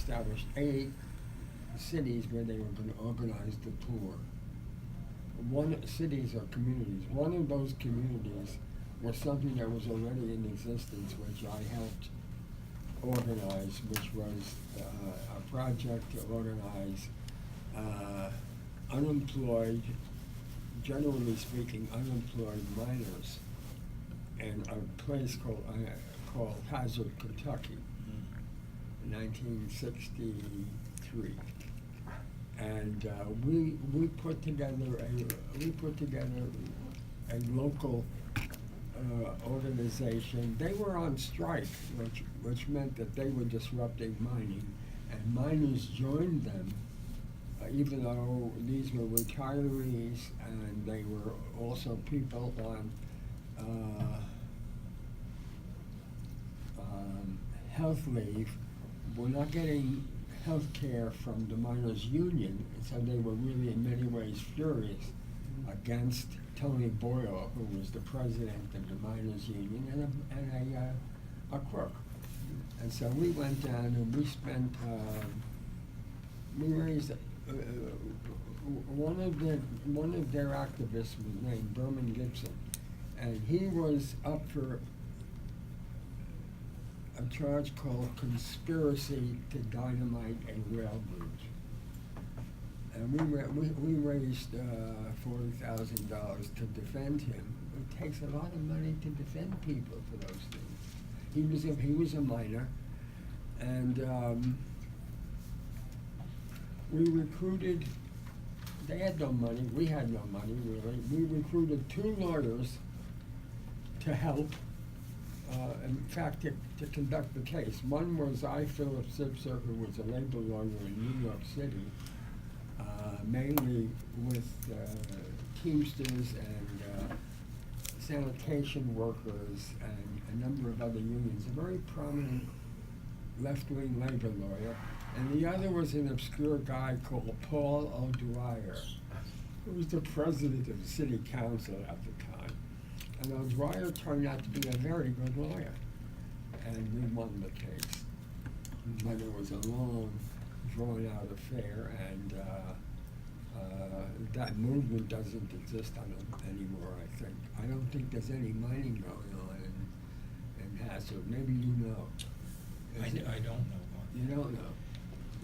established 8 cities where they were going to organize the poor. Cities or communities. One of those communities was something that was already in existence, which I helped organize, which was a project to organize unemployed, generally speaking, unemployed miners in a place called Hazard, Kentucky, in 1963. And we put together a local organization. They were on strike, which meant that they were disrupting mining, and miners joined them, even though these were retirees and they were also people on health leave, were not getting health care from the miners' union, and so they were really in many ways furious against Tony Boyle, who was the president of the miners' union and a crook. And so we went down and we spent, we raised, one of their activists was named Berman Gibson, and he was up for a charge called conspiracy to dynamite a rail bridge. And we raised $40,000 to defend him. It takes a lot of money to defend people for those things. He was a miner, and we recruited. They had no money. We had no money really. We recruited 2 lawyers to help. In fact, to conduct the case. One was Philip Zipser, who was a labor lawyer in New York City, mainly with Teamsters and sanitation workers and a number of other unions. A very prominent left-wing labor lawyer. And the other was an obscure guy called Paul O'Dwyer, who was the president of the city council at the time. And O'Dwyer turned out to be a very good lawyer, and we won the case. But it was a long, drawn-out affair, and that movement doesn't exist anymore, I think. I don't think there's any mining going on in Hazard. Maybe you know. I don't know. You don't know?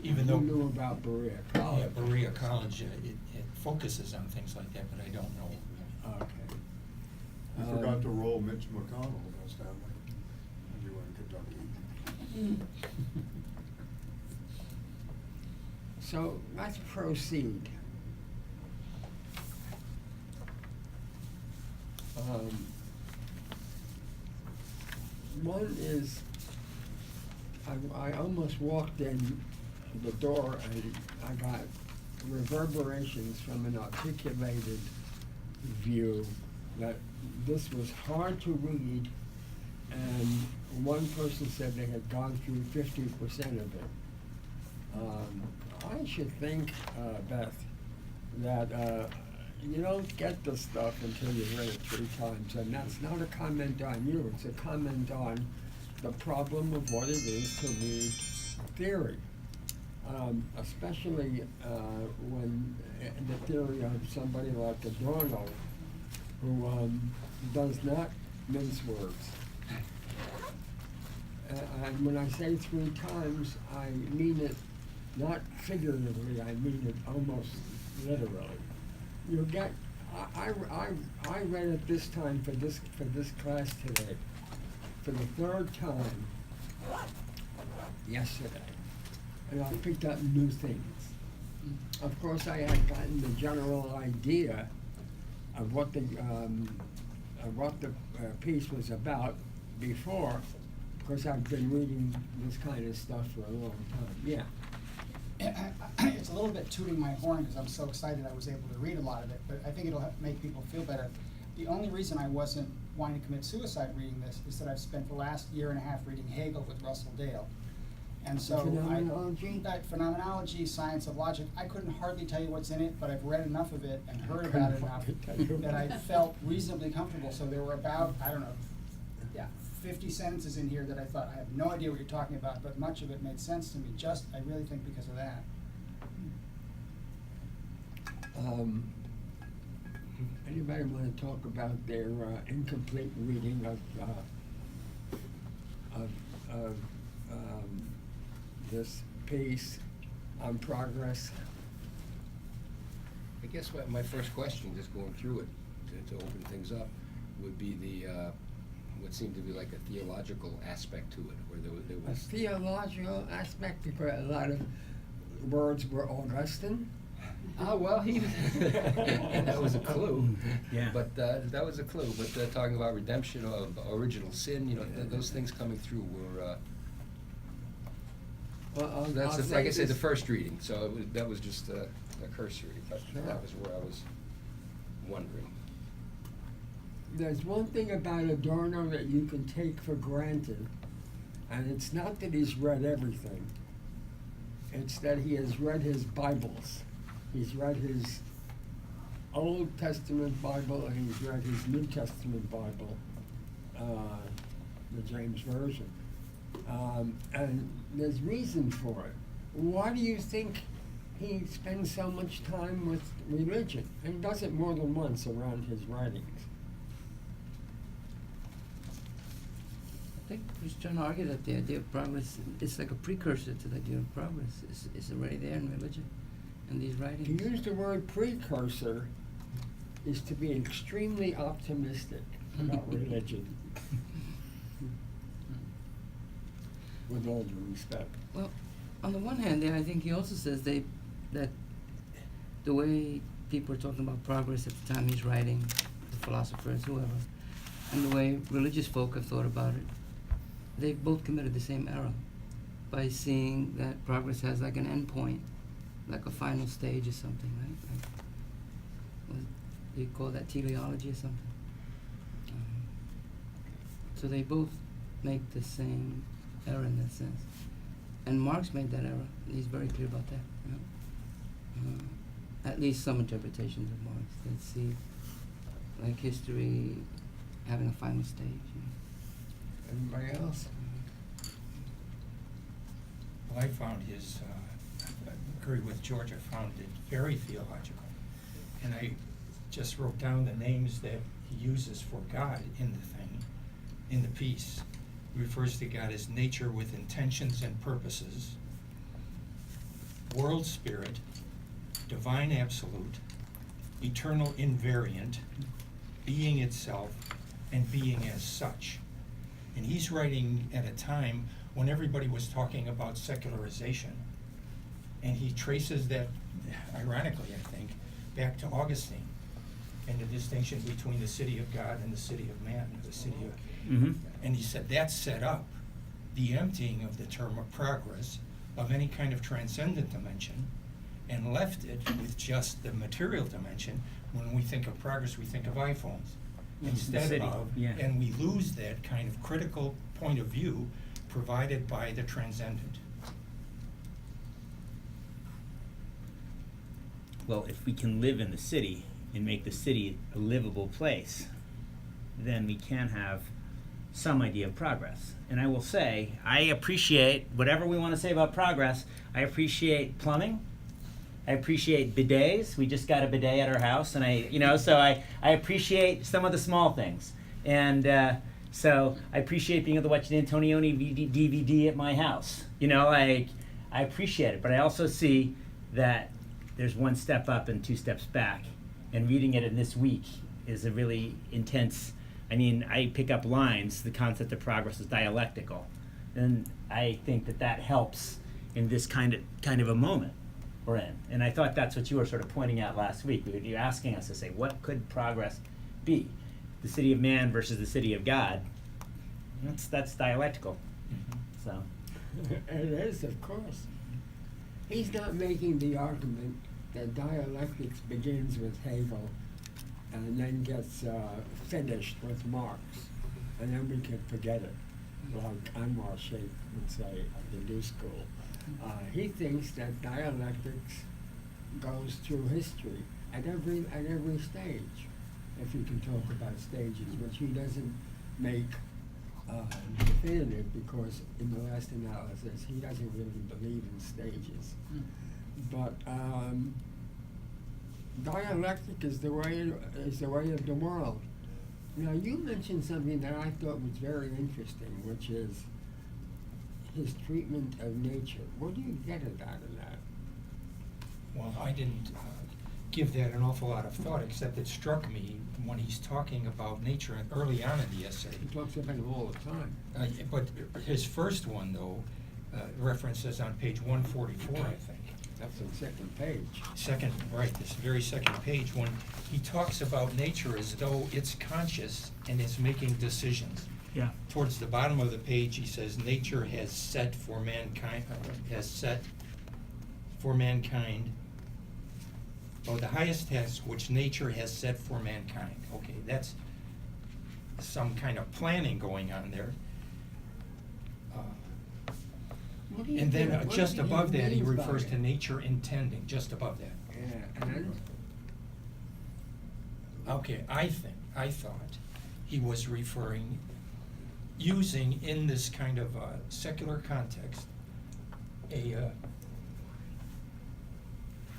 Even you though knew about Berea College. Yeah, Berea College, it focuses on things like that, but I don't know. Okay. You forgot to roll Mitch McConnell, though, Stanley, when you were in Kentucky. So let's proceed. One is, I almost walked in the door and I got reverberations from an articulated view that this was hard to read, and one person said they had gone through 50% of it. I should think, Beth, that you don't get the stuff until you've read it 3 times, and that's not a comment on you, it's a comment on the problem of what it is to read theory. Especially when the theory of somebody like Adorno, who does not mince words. And when I say 3 times, I mean it not figuratively, I mean it almost literally. You get, I read it this time for this class today, for the 3rd time yesterday, and I picked up new things. Of course, I had gotten the general idea of what the piece was about before, because I've been reading this kind of stuff for a long time. Yeah. It's a little bit tooting my horn because I'm so excited I was able to read a lot of it, but I think it'll make people feel better. The only reason I wasn't wanting to commit suicide reading this is that I've spent the last 1.5 years reading Hegel with Russell Dale. And so phenomenology, science of logic, I couldn't hardly tell you what's in it, but I've read enough of it and heard about it enough that I felt reasonably comfortable. So there were about, I don't know, 50 sentences in here that I thought, I have no idea what you're talking about, but much of it made sense to me, just, I really think because of that. Anybody want to talk about their incomplete reading of this piece on progress? I guess my first question, just going through it, to open things up, would be the, what seemed to be like a theological aspect to it, where there A was... theological aspect, because a lot of words were Augustine. Ah, well, that was a clue. Yeah. But that was a clue. But talking about redemption of original sin, those things coming through were... Well, that's, I'll like I said, the this. first reading, so that was just a cursory, but Sure. that was where I was wondering. There's one thing about Adorno that you can take for granted, and it's not that he's read everything. It's that he has read his Bibles. He's read his Old Testament Bible and he's read his New Testament Bible, the James Version. And there's reason for it. Why do you think he spends so much time with religion? And he does it more than once around his writings. I think he's trying to argue that the idea of progress is like a precursor to the idea of progress. It's already there in religion, in these To writings. use the word precursor is to be extremely optimistic about religion. With all due respect. Well, on the one hand, there I think he also says that the way people are talking about progress at the time he's writing, the philosophers, whoever, and the way religious folk have thought about it, they've both committed the same error by seeing that progress has like an end point, like a final stage or something, right? Like, what do you call that, teleology or something? So they both make the same error in that sense. And Marx made that error. He's very clear about that. You know? At least some interpretations of Marx that see like history having a final stage. You know? Anybody else? Well, I found his, I agree with George, I found it very theological. And I just wrote down the names that he uses for God in the thing, in the piece. He refers to God as nature with intentions and purposes, world spirit, divine absolute, eternal invariant, being itself, and being as such. And he's writing at a time when everybody was talking about secularization. And he traces that, ironically, I think, back to Augustine and the distinction between the city of God and the city of man, the city of... Mm-hmm. And he said that set up the emptying of the term of progress of any kind of transcendent dimension and left it with just the material dimension. When we think of progress, we think of iPhones instead city, of, yeah. and we lose that kind of critical point of view provided by the transcendent. Well, if we can live in the city and make the city a livable place, then we can have some idea of progress. And I will say, I appreciate whatever we want to say about progress. I appreciate plumbing. I appreciate bidets. We just got a bidet at our house, and so I appreciate some of the small things. And so I appreciate being able to watch an Antonioni DVD at my house. I appreciate it, but I also see that there's one step up and two steps back. And reading it in this week is a really intense. I pick up lines. The concept of progress is dialectical, and I think that helps in this kind of a moment we're in. And I thought that's what you were sort of pointing out last week. You're asking us to say, what could progress be? The city of man versus the city of God. That's dialectical. So. It is, of course. He's not making the argument that dialectics begins with Hegel and then gets finished with Marx, and then we can forget it, like Anwar Sheikh would say at the New School. He thinks that dialectics goes through history at every stage, if you can talk about stages, which he doesn't make definitive, because in the last analysis, he doesn't really believe in stages. Mm. But dialectic is the way of the world. Now, you mentioned something that I thought was very interesting, which is his treatment of nature. What do you get at that in that? Well, I didn't give that an awful lot of thought, except it struck me when he's talking about nature and early on in the essay. He talks about it all the time. But his first one, though, references on page 144, I think. That's the second page. Second, right, this very second page, when he talks about nature as though it's conscious and is making decisions. Yeah. Towards the bottom of the page, he says, nature has set for mankind, the highest task which nature has set for mankind. Okay, that's some kind of planning going on there. What do you And then think- what just do you above that, he mean by refers to it? nature intending, just above that. Yeah, and Okay, I thought he was referring, using in this kind of secular context, a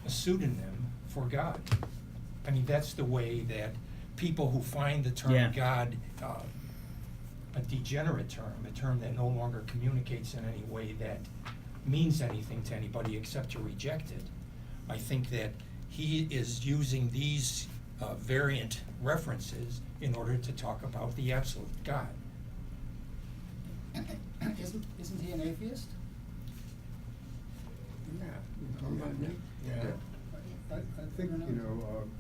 pseudonym for God. I mean, that's the way that people who find the term Yeah. God a degenerate term, a term that no longer communicates in any way that means anything to anybody except to reject it. I think that he is using these variant references in order to talk about the absolute God. Isn't he an atheist? yeah, you talking about Nick? I think,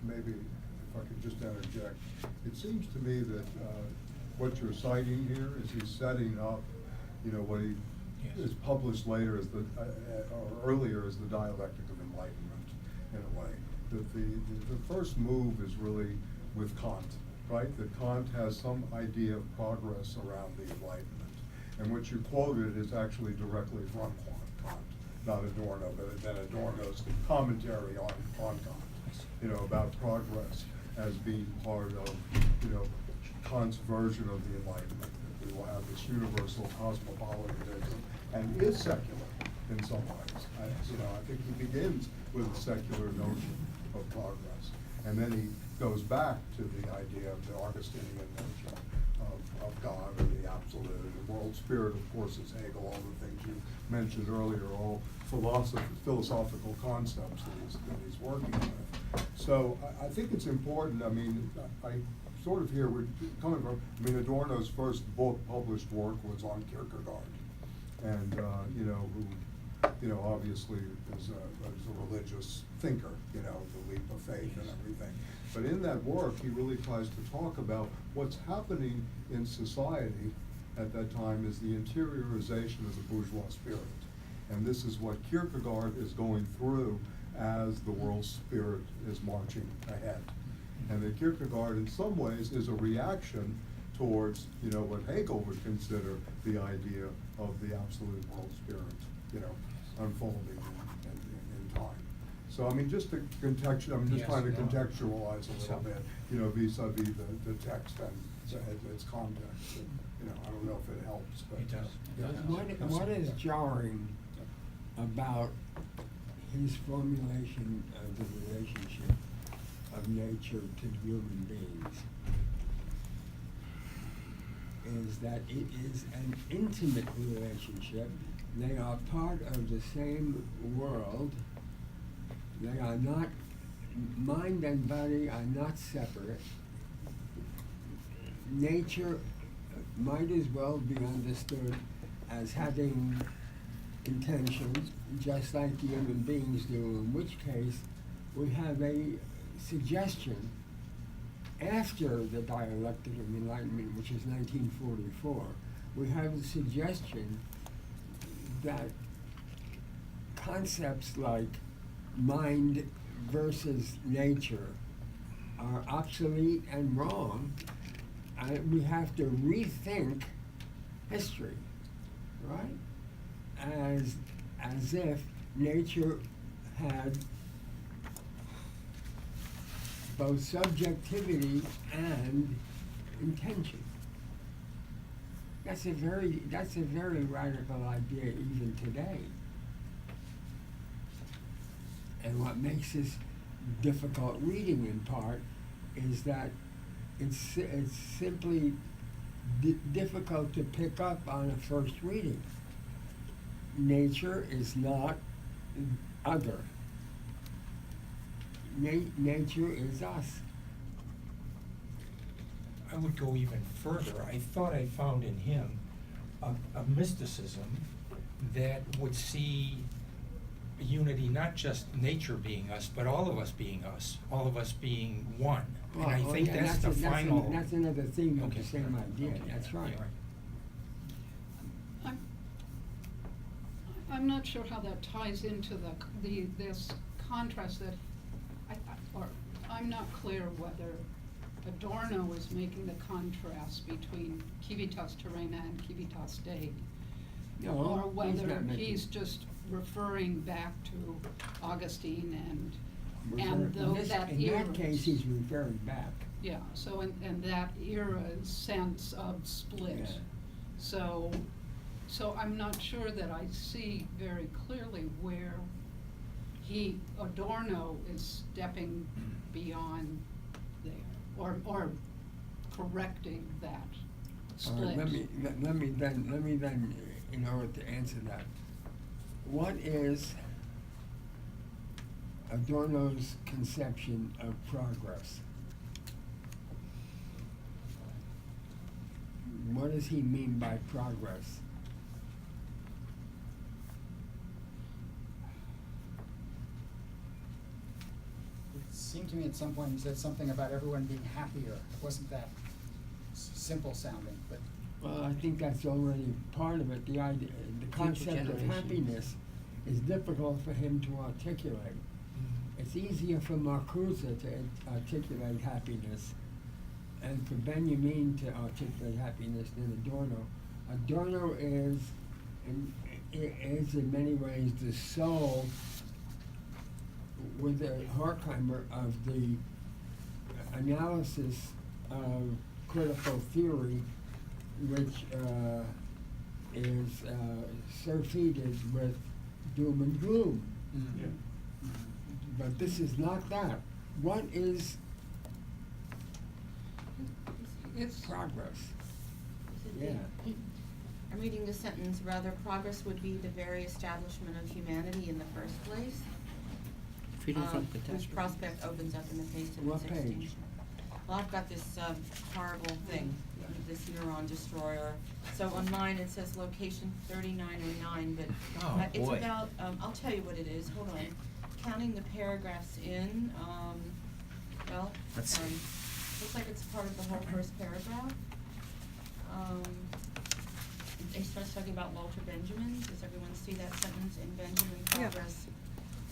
maybe if I could just interject, it seems to me that what you're citing here is he's setting up, what he Yes. is published later as or earlier as the dialectic of enlightenment, in a way. That the first move is really with Kant, right? That Kant has some idea of progress around the Enlightenment. And what you quoted is actually directly from Kant, not Adorno, but then Adorno's commentary on Kant, about progress as being part of, Kant's version of the Enlightenment. That we will have this universal cosmopolitanism, and is secular in some ways. I think he begins with a secular notion of progress. And then he goes back to the idea of the Augustinian notion of God or the absolute. The world spirit, of course, is Hegel. All the things you mentioned earlier, all philosophical concepts that he's working with. So I think it's important. I mean, I sort of hear we're coming from, Adorno's first book, published work, was on Kierkegaard. And, who, obviously is a religious thinker, the leap of faith and everything. But in that work, he really tries to talk about what's happening in society at that time is the interiorization of the bourgeois spirit. And this is what Kierkegaard is going through as the world spirit is marching ahead. And that Kierkegaard, in some ways, is a reaction towards, what Hegel would consider the idea of the absolute world spirit, unfolding in time. So, just to contextualize, Yes, trying to no. contextualize a little So- bit, vis-a-vis the text and its context. And, I don't know if it helps, but. It does. What is jarring about his formulation of the relationship of nature to human beings is that it is an intimate relationship. They are part of the same world. They are not, mind and body are not separate. Nature might as well be understood as having intentions, just like human beings do, in which case we have a suggestion after the dialectic of Enlightenment, which is 1944, we have the suggestion that concepts like mind versus nature are obsolete and wrong, and we have to rethink history, right? As if nature had both subjectivity and intention. That's a very radical idea even today. And what makes this difficult reading in part is that it's simply difficult to pick up on a first reading. Nature is not other. Nature is us. I would go even further. I thought I found in him a mysticism that would see unity, not just nature being us, but all of us being us, all of us being one. And I think yeah, that's the final. That's another theme of Okay. the same idea. Okay. That's right. I'm not sure how that ties into this contrast that, I'm not clear whether Adorno is making the contrast between civitas terrena and civitas Dei. No, Or he's whether not making- he's just referring back to Augustine and In though this- that in era. that case, he's referring back. Yeah, so and that era's sense of split. Yeah. So I'm not sure that I see very clearly where Adorno is stepping beyond there, or correcting that All split. right, let me then, in order to answer that, what is Adorno's conception of progress? What does he mean by progress? It seemed to me at some point he said something about everyone being happier. It wasn't that simple sounding, but Well, I think that's already part of it. The idea, the concept of generation. happiness is difficult for him to articulate. It's easier for Marcuse to articulate happiness and for Benjamin to articulate happiness than Adorno. Adorno is in many ways the soul with the Horkheimer of the analysis of critical theory, which is surfeited with doom and gloom. Yeah. But this is not that. What is It's progress? Is it Yeah. I'm reading the sentence, rather, progress would be the very establishment of humanity in the first place. Freedom from Which catastrophe. prospect opens up in the face of What its page? extinction. Well, I've got this horrible thing, this neuron destroyer. So on mine, it says location 3909, but Oh, it's boy. about, I'll tell you what it is, hold on. Counting the paragraphs in, well, Let's see. sorry. Looks like it's part of the whole first paragraph. He starts talking about Walter Benjamin. Does everyone see that sentence in Benjamin Yeah. Progress?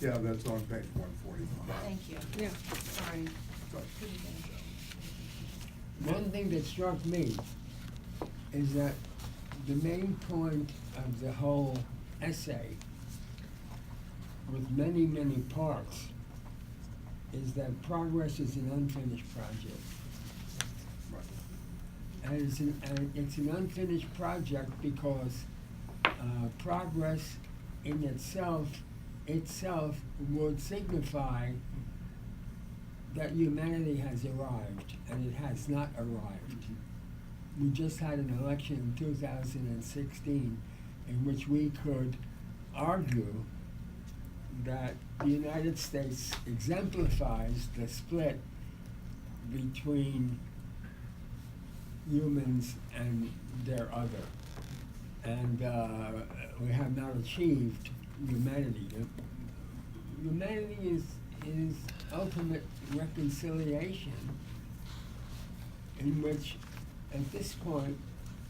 Yeah, that's on page 145. Thank you. Yeah. Sorry. One thing that struck me is that the main point of the whole essay, with many, many parts, is that progress is an unfinished project. And it's an unfinished project because progress in itself would signify that humanity has arrived, and it has not arrived. We just had an election in 2016 in which we could argue that the United States exemplifies the split between humans and their other. And we have not achieved humanity. Humanity is ultimate reconciliation, in which, at this point,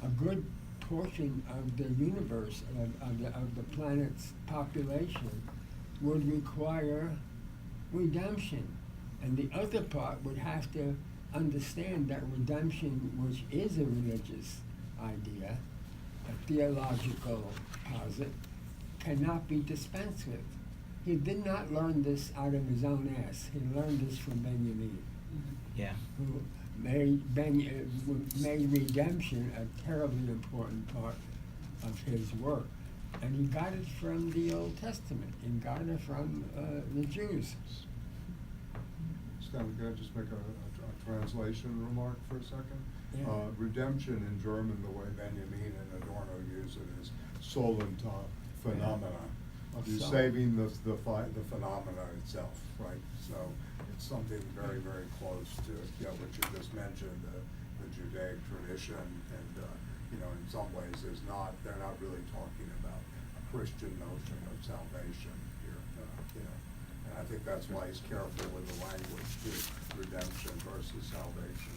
a good portion of the universe, of the planet's population, would require redemption. And the other part would have to understand that redemption, which is a religious idea, a theological posit, cannot be dispensed with. He did not learn this out of his own ass. He learned this from Benjamin, Yeah. who made redemption a terribly important part of his work. And he got it from the Old Testament. He got it from the Jews. Stanley, can I just make a translation remark for a second? Yeah. Redemption in German, the way Benjamin and Adorno use it, is solenta phenomena. You're So- saving the phenomena itself, right? So it's something very, very close to what you just mentioned, the Judaic tradition, and in some ways they're not really talking about a Christian notion of salvation here, and I think that's why he's careful with the language too, redemption versus salvation.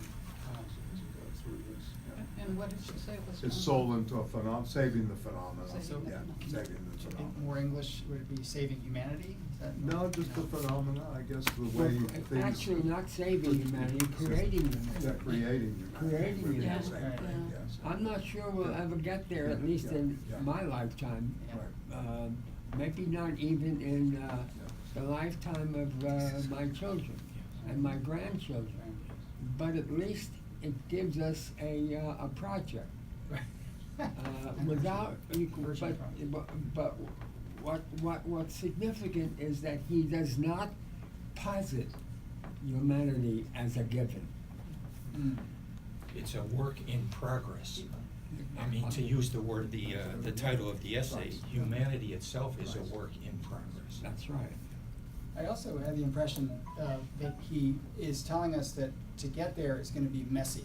As he goes through this, yeah. And what did you say it was? It's from? solent saving the phenomena, Saving the yeah, phenomena. saving the In phenomena. more English, would it be saving humanity? Is that? No, just the phenomena, I guess, the Well, way things. actually, not saving humanity, creating humanity. Yeah, creating humanity. Creating would be the humanity. same Yeah. thing, Yeah. yes. I'm not sure we'll ever get there, at least in Yeah. my lifetime. Right. Maybe not even in the lifetime of my children and my grandchildren. But at least it gives us a project. Without equal, Virtual but what's significant is that he does not posit humanity as a given. Mm. It's a work in progress. I mean, to use the word, the title of the essay, humanity itself is a work in progress. That's right. I also had the impression that he is telling us that to get there is going to be messy,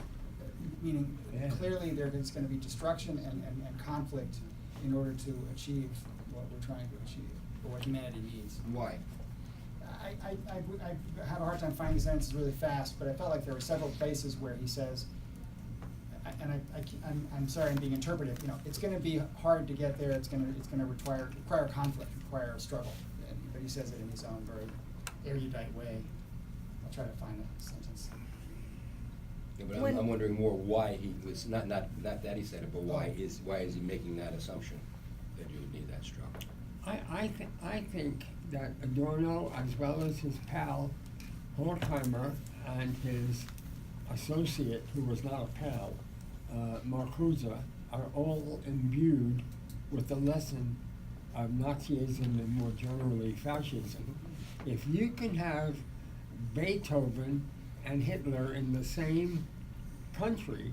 meaning Yeah. clearly there's going to be destruction and conflict in order to achieve what we're trying to achieve, or what humanity needs. Why? I had a hard time finding sentences really fast, but I felt like there were several places where he says, I'm sorry, I'm being interpretive. It's going to be hard to get there. It's going to require conflict, require a struggle. But he says it in his own very erudite way. I'll try to find a sentence. Yeah, but I'm wondering more why he was, not that he said it, but why is he making that assumption that you would need that struggle? I think that Adorno, as well as his pal Horkheimer and his associate, who was not a pal, Marcuse, are all imbued with the lesson of Nazism and more generally fascism. If you can have Beethoven and Hitler in the same country,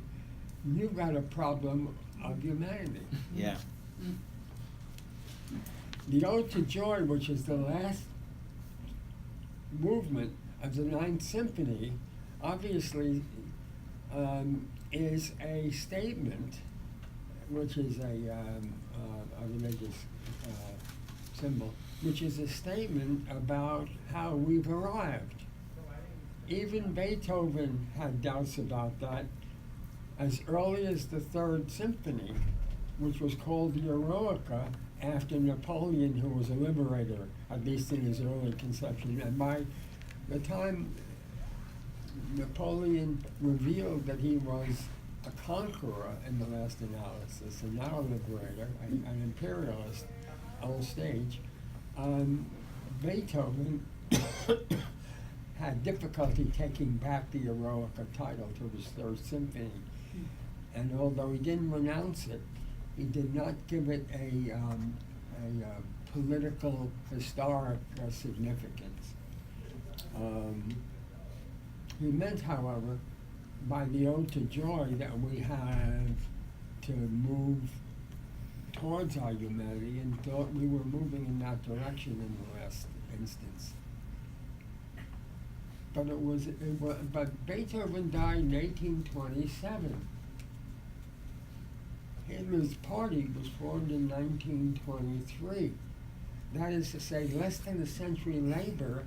you've got a problem of humanity. Yeah. The Ode to Joy, which is the last movement of the Ninth Symphony, obviously is a statement, which is a religious symbol, which is a statement about how we've arrived. Even Beethoven had doubts about that as early as the Third Symphony, which was called the Eroica, after Napoleon, who was a liberator, at least in his early conception. And by the time Napoleon revealed that he was a conqueror in the last analysis, and not a liberator, an imperialist on stage, Beethoven had difficulty taking back the Eroica title to his Third Symphony. And although he didn't renounce it, he did not give it a political, historic significance. He meant, however, by the Ode to Joy, that we have to move towards our humanity, and thought we were moving in that direction in the last instance. But Beethoven died in 1827. Hitler's party was formed in 1923. That is to say, less than a century later,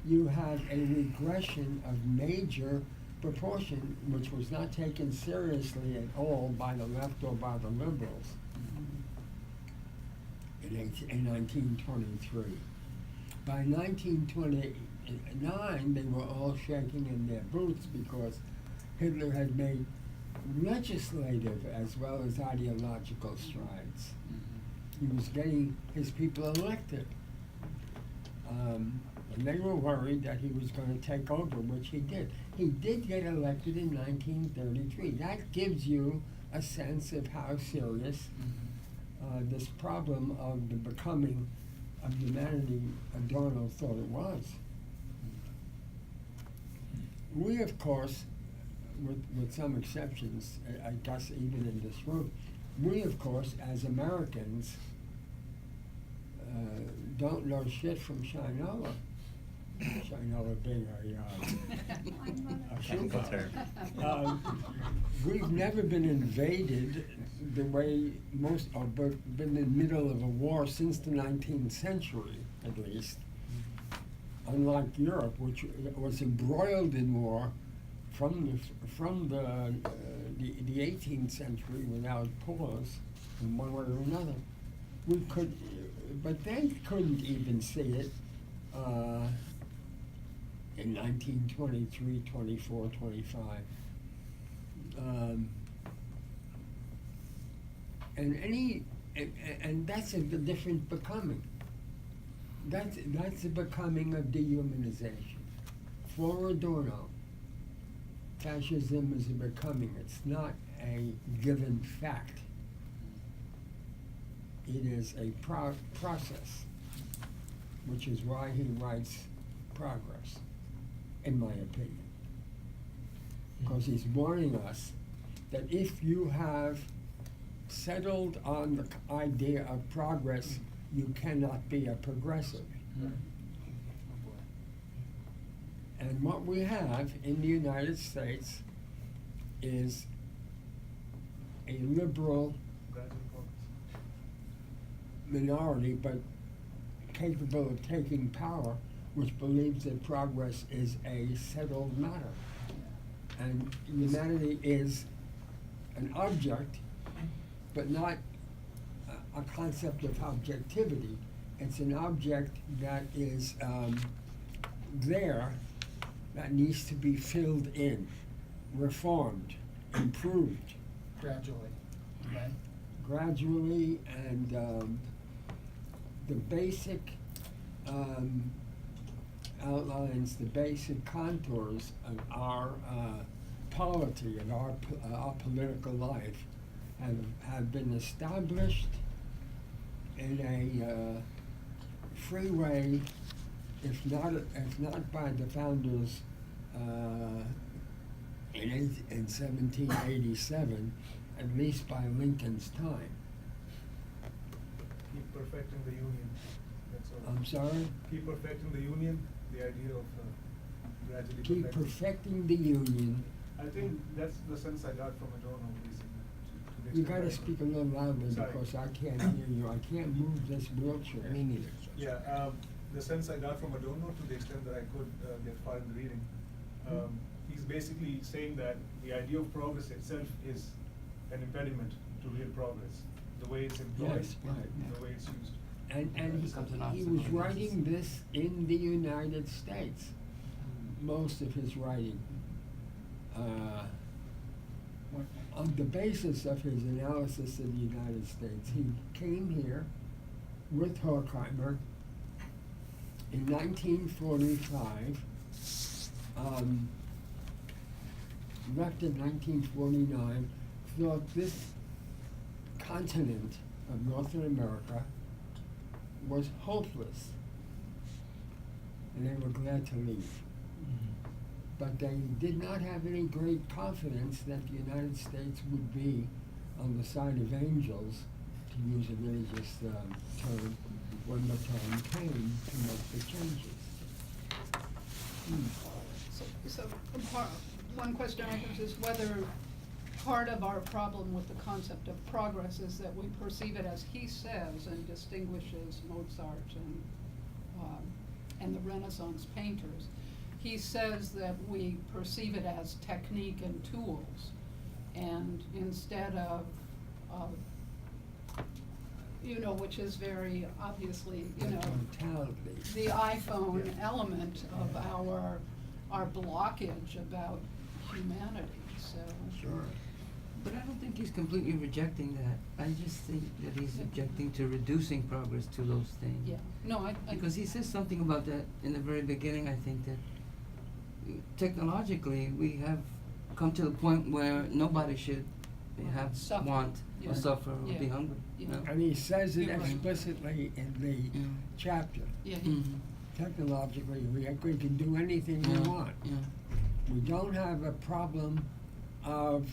you had a regression of major proportion, which was not taken seriously at all by the left or by the liberals in 1923. By 1929, they were all shaking in their boots because Hitler had made legislative as well as ideological strides. He was getting his people elected. And they were worried that he was going to take over, which he did. He did get elected in 1933. That gives you a sense of how serious this problem of the becoming of humanity Adorno thought it was. We, of course, with some exceptions, I guess even in this room, we, of course, as Americans, don't know shit from Shinola. Shinola being a Technical term. We've never been invaded the way most, or been in the middle of a war since the 19th century, at least. Unlike Europe, which was embroiled in war from the 18th century without pause, in one way or another. We could, but they couldn't even see it in 1923, 24, 25. And that's a different becoming. That's a becoming of dehumanization. For Adorno, fascism is a becoming. It's not a given fact. It is a process, which is why he writes Progress, in my opinion. Because he's warning us that if you have settled on the idea of progress, you cannot be a progressive. And what we have in the United States is a liberal minority, but capable of taking power, which believes that progress is a settled matter. And humanity is an object, but not a concept of objectivity. It's an object that is there, that needs to be filled in, reformed, improved. Gradually, right? Gradually, and the basic outlines, the basic contours of our polity, of our political life, have been established in a free way, if not by the founders in 1787, at least by Lincoln's time. Keep perfecting the union. That's all. I'm sorry? Keep perfecting the union, the idea of gradually Keep perfecting the union. I think that's the sense I got from Adorno, basically. to the You extent gotta I speak a could. little loudly Sorry. because I can't hear you. I can't move this wheelchair. Me neither. Yeah, the sense I got from Adorno, to the extent that I could get far in the reading, he's basically saying that the idea of progress itself is an impediment to real progress, the way it's employed, Yes, right. the way it's used. And Becomes an he obstacle was to writing justice. this in the United States. Most of his writing. On the basis of his analysis of the United States, he came here with Horkheimer in 1945, left in 1949, thought this continent of Northern America was hopeless, and they were glad to leave. But they did not have any great confidence that the United States would be on the side of angels, to use a religious term, when the time came to make the changes. So one question I have is whether part of our problem with the concept of progress is that we perceive it as he says and distinguishes Mozart and the Renaissance painters. He says that we perceive it as technique and tools, and instead of which is very obviously, Mentality. the iPhone element of our blockage about humanity, so. Sure. But I don't think he's completely rejecting that. I just think that he's objecting to reducing progress to those things. Yeah, no, I. Because he says something about that in the very beginning, I think that technologically we have come to the point where nobody should have Suffer. want Yeah. or suffer or be Yeah. hungry. Yeah. No? And he says it You're right. explicitly in the Yeah. chapter. Yeah, Technologically, we can do anything we Yeah, want. yeah. We don't have a problem of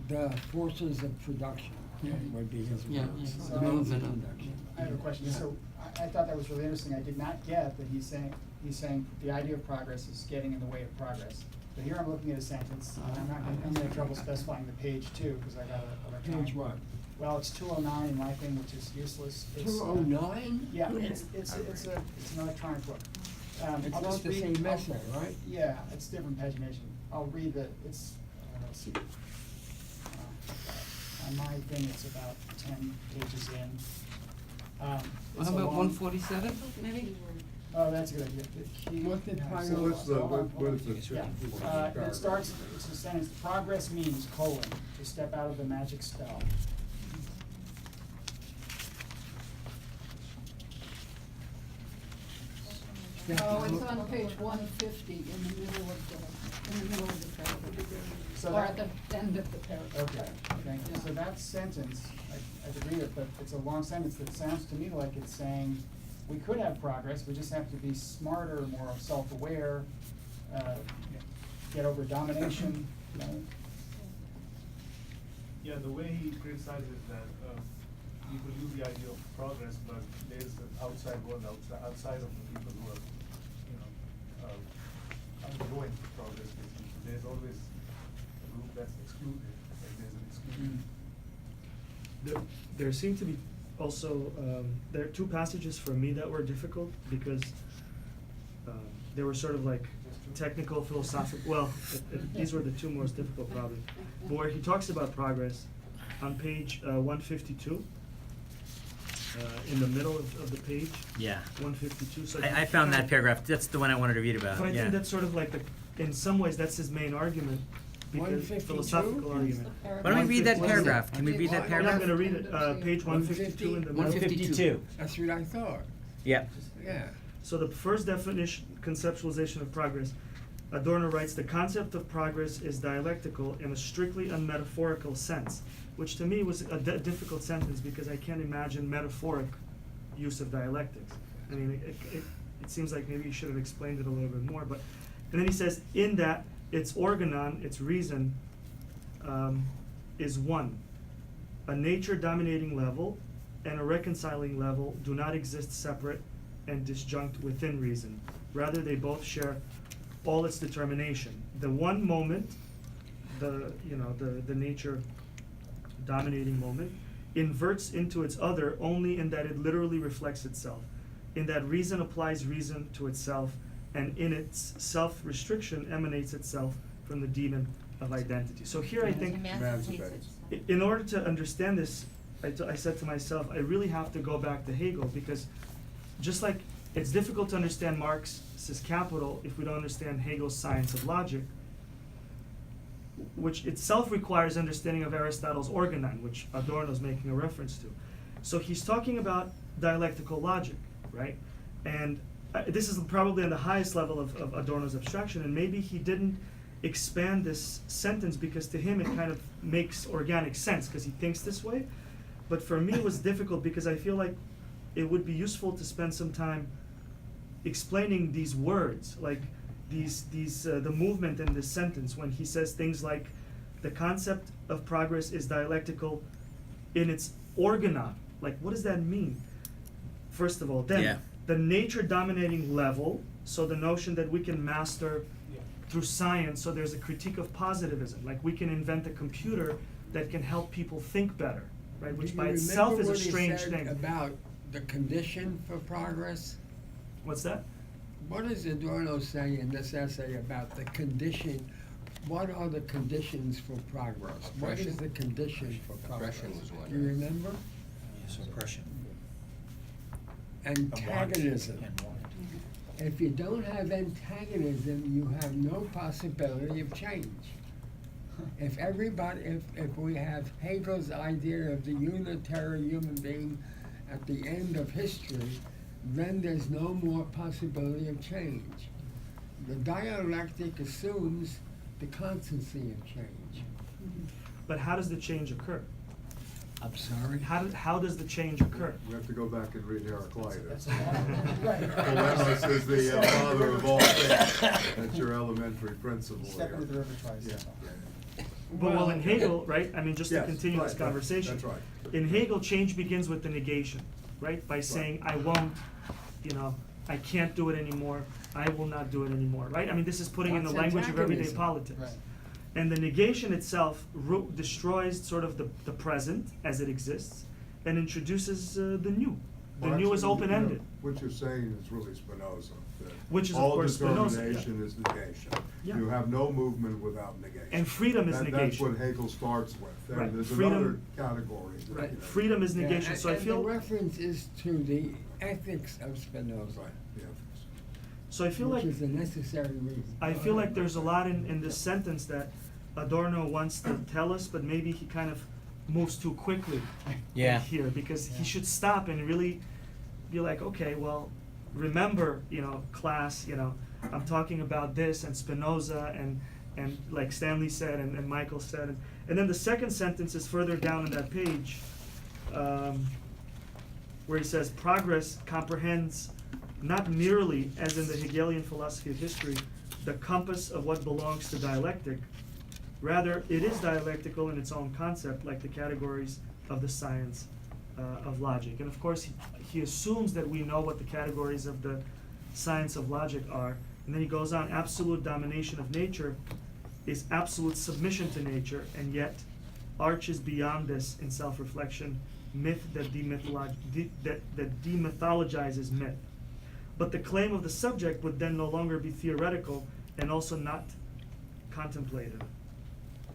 the forces of production, Yeah. would be his Yeah, words. yeah. The So- means of Yeah. production. I have a question, Yeah. so I thought that was really interesting, I did not get that he's saying the idea of progress is getting in the way of progress. But here I'm looking at a sentence, and I'm having trouble specifying the page too, because I got a electronic. Page what? Well, it's 209 in my thing, which is useless. It's, 209? Yeah, it's an electronic book. It's I'll not just the read- same I'll- essay, right? Yeah, it's different pagination. I'll read let's see. On my thing, it's about 10 pages in. How It's a about long- 147, maybe? Oh, that's a good idea. The key- What did so title- What's the, hold on, hold what on. is the? Yeah, it starts, it's a sentence, progress means, to step out of the magic spell. oh, it's on page 150 in the middle of the paragraph. So Or that- at the end of the paragraph. Okay, thank you. So that sentence, I could read it, but it's a long sentence that sounds to me like it's saying, we could have progress, we just have to be smarter, more self-aware, get over domination, you know. Yeah, the way he criticizes that, people use the idea of progress, but there's an outside world, outside of the people who are, undergoing progress, basically. There's always a group that's excluded, like there's an exclusion. There seem to be also, there are two passages for me that were difficult because they were sort of like technical, philosophical, well, these were the two most difficult probably. But where he talks about progress, on page 152, in the middle of the page, Yeah. 152, so. I found that paragraph, that's the one I wanted to read about, But I yeah. think that's sort of like in some ways, that's his main argument, because 152? philosophical argument. Why don't we read that 152. paragraph? Can we read that Yeah, paragraph? I'm gonna read it, page 152 in the middle. 152. That's what I thought, Yeah. yeah. So the first definition, conceptualization of progress, Adorno writes, the concept of progress is dialectical in a strictly unmetaphorical sense, which to me was a difficult sentence because I can't imagine metaphoric use of dialectics. I mean, it seems like maybe you should have explained it a little bit more, but, and then he says, in that its organon, its reason, is one. A nature-dominating level and a reconciling level do not exist separate and disjunct within reason. Rather, they both share all its determination. The one moment, the nature dominating moment, inverts into its other only in that it literally reflects itself, in that reason applies reason to itself, and in its self-restriction emanates itself from the demon of identity. So here I think, Emancipates itself. in order to understand this, I said to myself, I really have to go back to Hegel, because just like it's difficult to understand Marx's Capital if we don't understand Hegel's Science of Logic, which itself requires understanding of Aristotle's organon, which Adorno is making a reference to. So he's talking about dialectical logic, right? And this is probably on the highest level of Adorno's abstraction, and maybe he didn't expand this sentence because to him it kind of makes organic sense because he thinks this way. But for me it was difficult because I feel like it would be useful to spend some time explaining these words, like the movement in this sentence when he says things like the concept of progress is dialectical in its organon. Like, what does that mean? First of all, then Yeah. the nature dominating level, so the notion that we can master Yeah. through science, so there's a critique of positivism, like we can invent a computer that can help people think better, right? Which Do by you itself remember is a what he strange said thing. about the condition for progress? What's that? What does Adorno say in this essay about the condition? What are the conditions for progress? What is Oppression? the condition for progress? Oppression was one. Do you remember? Yes, oppression. Antagonism. And want. If you don't have antagonism, you have no possibility of change. If everybody, if we have Hegel's idea of the unitary human being at the end of history, then there's no more possibility of change. The dialectic assumes the constancy of change. But how does the change occur? I'm sorry? How does the change occur? We have to go back and read Heraclitus. That's a long, right. Dilemmas is the father of all things. That's your elementary principle Step here. into the river twice, Yeah, that's all. yeah. Well, in Hegel, right, I mean, just to Yes, continue this right, right, conversation. that's right. In Hegel, change begins with the negation, right? By saying, I won't, I can't do it anymore, I will not do it anymore, right? I mean, this is putting in the That's language of everyday antagonism. politics. Right. And the negation itself destroys sort of the present as it exists and introduces the new. The Well, new is actually, open-ended. What you're saying is really Spinoza. that Which is, of course, Spinoza, all yeah. determination is negation. Yeah. You have no movement without negation. And freedom is That's negation. what Hegel starts with. There- Right. There's Freedom- another category. that, Right, you know, freedom is negation, so I and feel. the reference is to the ethics of Spinoza, yeah. So I feel which like is a necessary reason. I feel like there's a lot in this sentence that Adorno wants to tell us, but maybe he kind of moves too quickly Yeah. here, because he Yeah. should stop and really be like, okay, well, remember, class, I'm talking about this and Spinoza and like Stanley said and Michael said, and then the second sentence is further down on that page, where he says, progress comprehends not merely, as in the Hegelian philosophy of history, the compass of what belongs to dialectic. Rather, it is dialectical in its own concept, like the categories of the science of logic. And of course, he assumes that we know what the categories of the science of logic are. And then he goes on, absolute domination of nature is absolute submission to nature, and yet arches beyond this in self-reflection, myth that demythologizes myth. But the claim of the subject would then no longer be theoretical and also not contemplative.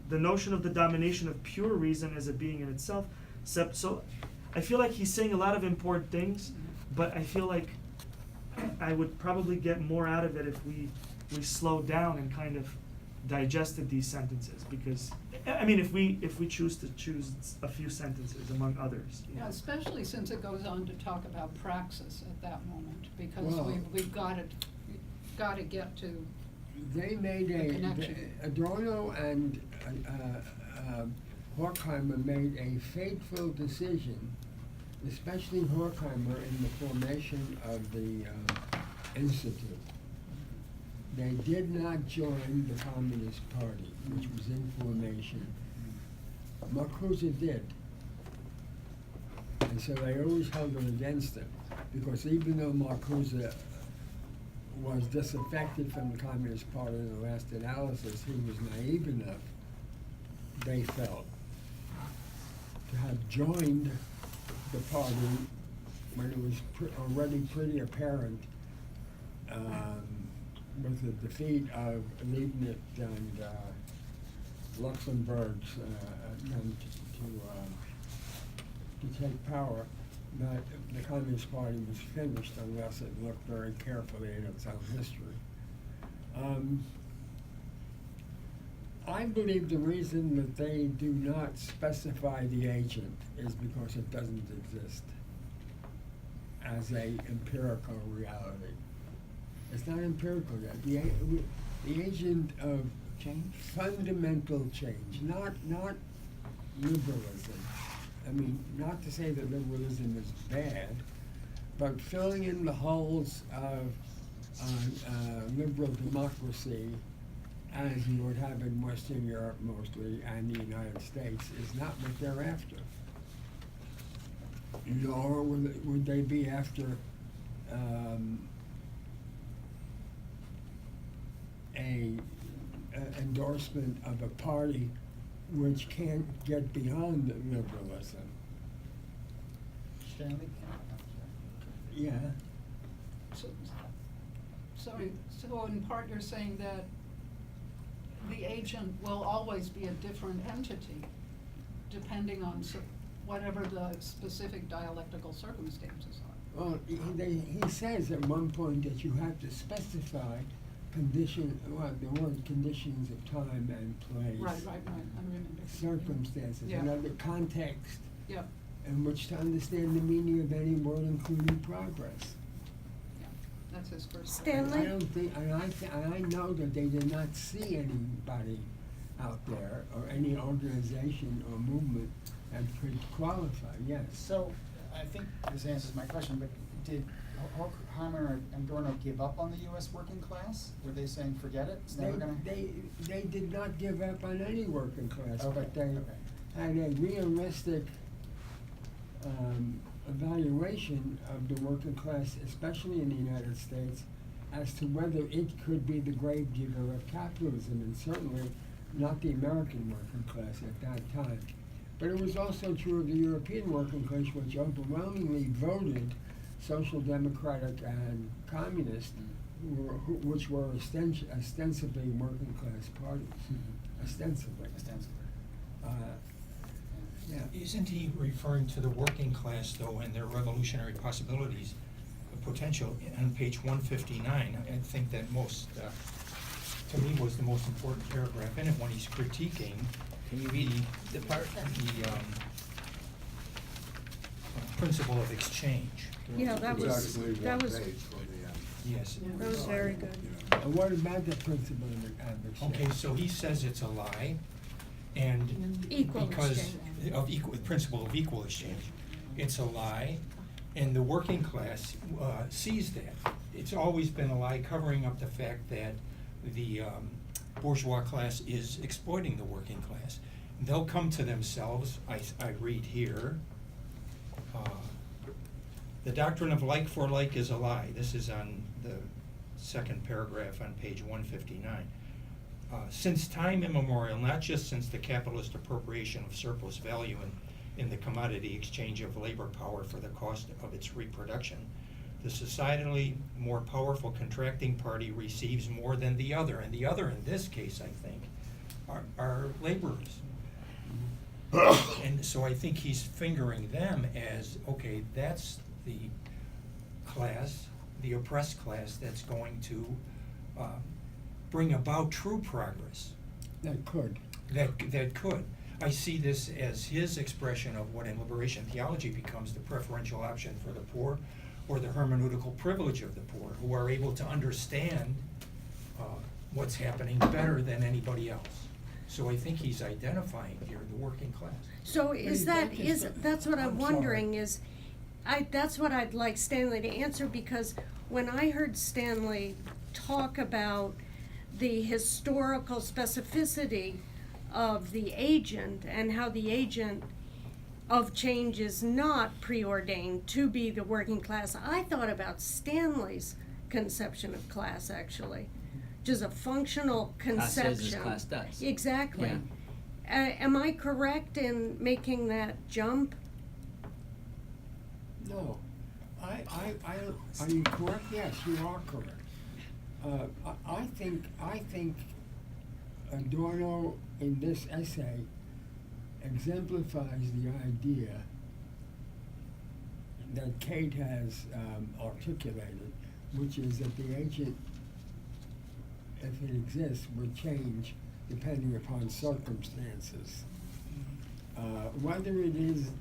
The notion of the domination of pure reason as a being in itself. So I feel like he's saying a lot of important things, but I feel like I would probably get more out of it if we slowed down and kind of digested these sentences, because I mean, if we choose to choose a few sentences among others. Yeah, especially since it goes on to talk about praxis at that moment, because Well- we've got to get to. They made The connection. Adorno and Horkheimer made a fateful decision, especially Horkheimer in the formation of the Institute. They did not join the Communist Party, which was in formation. Marcuse did. And so they always held it against him, because even though Marcuse was disaffected from the Communist Party in the last analysis, he was naive enough, they felt, to have joined the party when it was already pretty apparent, with the defeat of Leibniz and Luxemburg's attempt to take power, that the Communist Party was finished unless it looked very carefully at its own history. I believe the reason that they do not specify the agent is because it doesn't exist as a empirical reality. It's not empirical yet. The agent of Change? fundamental change, not liberalism. I mean, not to say that liberalism is bad, but filling in the holes of liberal democracy, as you would have in Western Europe mostly and the United States, is not what they're after. Nor would they be after a endorsement of a party which can't get beyond liberalism. Stanley? Yeah. So in part you're saying that the agent will always be a different entity, depending on whatever the specific dialectical circumstances are. Well, he says at one point that you have to specify the word conditions of time and place. Right, I remember. Circumstances, Yeah. another context Yeah, in which to understand the meaning of any word, including progress. yeah, that's his first. Stanley? I don't think, and I know that they did not see anybody out there or any organization or movement that could qualify, yes. So, I think this answers my question, but did Horkheimer and Adorno give up on the US working class? Were they saying, forget it, it's never gonna? They did not give up on any working class, Okay, but they okay. had a realistic evaluation of the working class, especially in the United States, as to whether it could be the gravedigger of capitalism, and certainly not the American working class at that time. But it was also true of the European working class, which overwhelmingly voted social democratic and communist, which were ostensibly working class parties, ostensibly. Yeah. Isn't he referring to the working class, though, and their revolutionary possibilities, the potential, on page 159? I think that most, to me, was the most important paragraph in it when he's critiquing Can you read the part? the principle of exchange. Yeah, that It's was, actually that one was, page from the end. Yes. that was very good. And what about the principle of exchange? Okay, so he says it's a lie, and Equal because exchange. of the principle of equal exchange, it's a lie, and the working class sees that. It's always been a lie, covering up the fact that the bourgeois class is exploiting the working class. They'll come to themselves, I read here, the doctrine of like for like is a lie. This is on the second paragraph on page 159. Since time immemorial, not just since the capitalist appropriation of surplus value in the commodity exchange of labor power for the cost of its reproduction, the societally more powerful contracting party receives more than the other, and the other in this case, I think, are laborers. And so I think he's fingering them as, okay, that's the class, the oppressed class, that's going to bring about true progress. That could. That could. I see this as his expression of what in liberation theology becomes the preferential option for the poor, or the hermeneutical privilege of the poor, who are able to understand what's happening better than anybody else. So I think he's identifying here the working class. So that's what I'm I'm wondering sorry. is, that's what I'd like Stanley to answer, because when I heard Stanley talk about the historical specificity of the agent and how the agent of change is not preordained to be the working class, I thought about Stanley's conception of class, actually, just a functional Class conception. says as class does. Exactly. Yeah. Am I correct in making that jump? No. Are you correct? Yes, you are correct. I think Adorno in this essay exemplifies the idea that Kate has articulated, which is that the agent, if it exists, would change depending upon circumstances. Whether it is,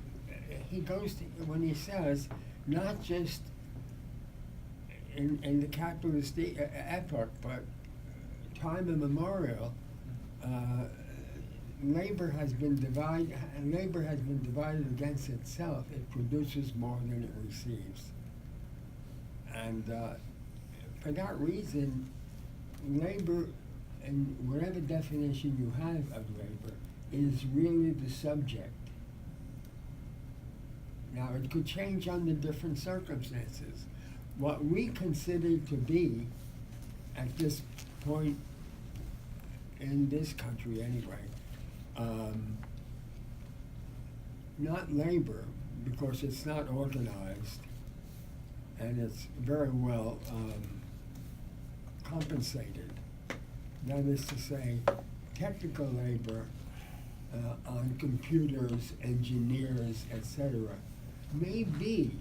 he goes to, when he says, not just in the capitalist epoch, but time immemorial, labor has been divided against itself. It produces more than it receives. And for that reason, labor, and whatever definition you have of labor, is really the subject. Now, it could change under different circumstances. What we consider to be, at this point in this country anyway, not labor, because it's not organized and it's very well compensated. That is to say, technical labor on computers, engineers, etc., may be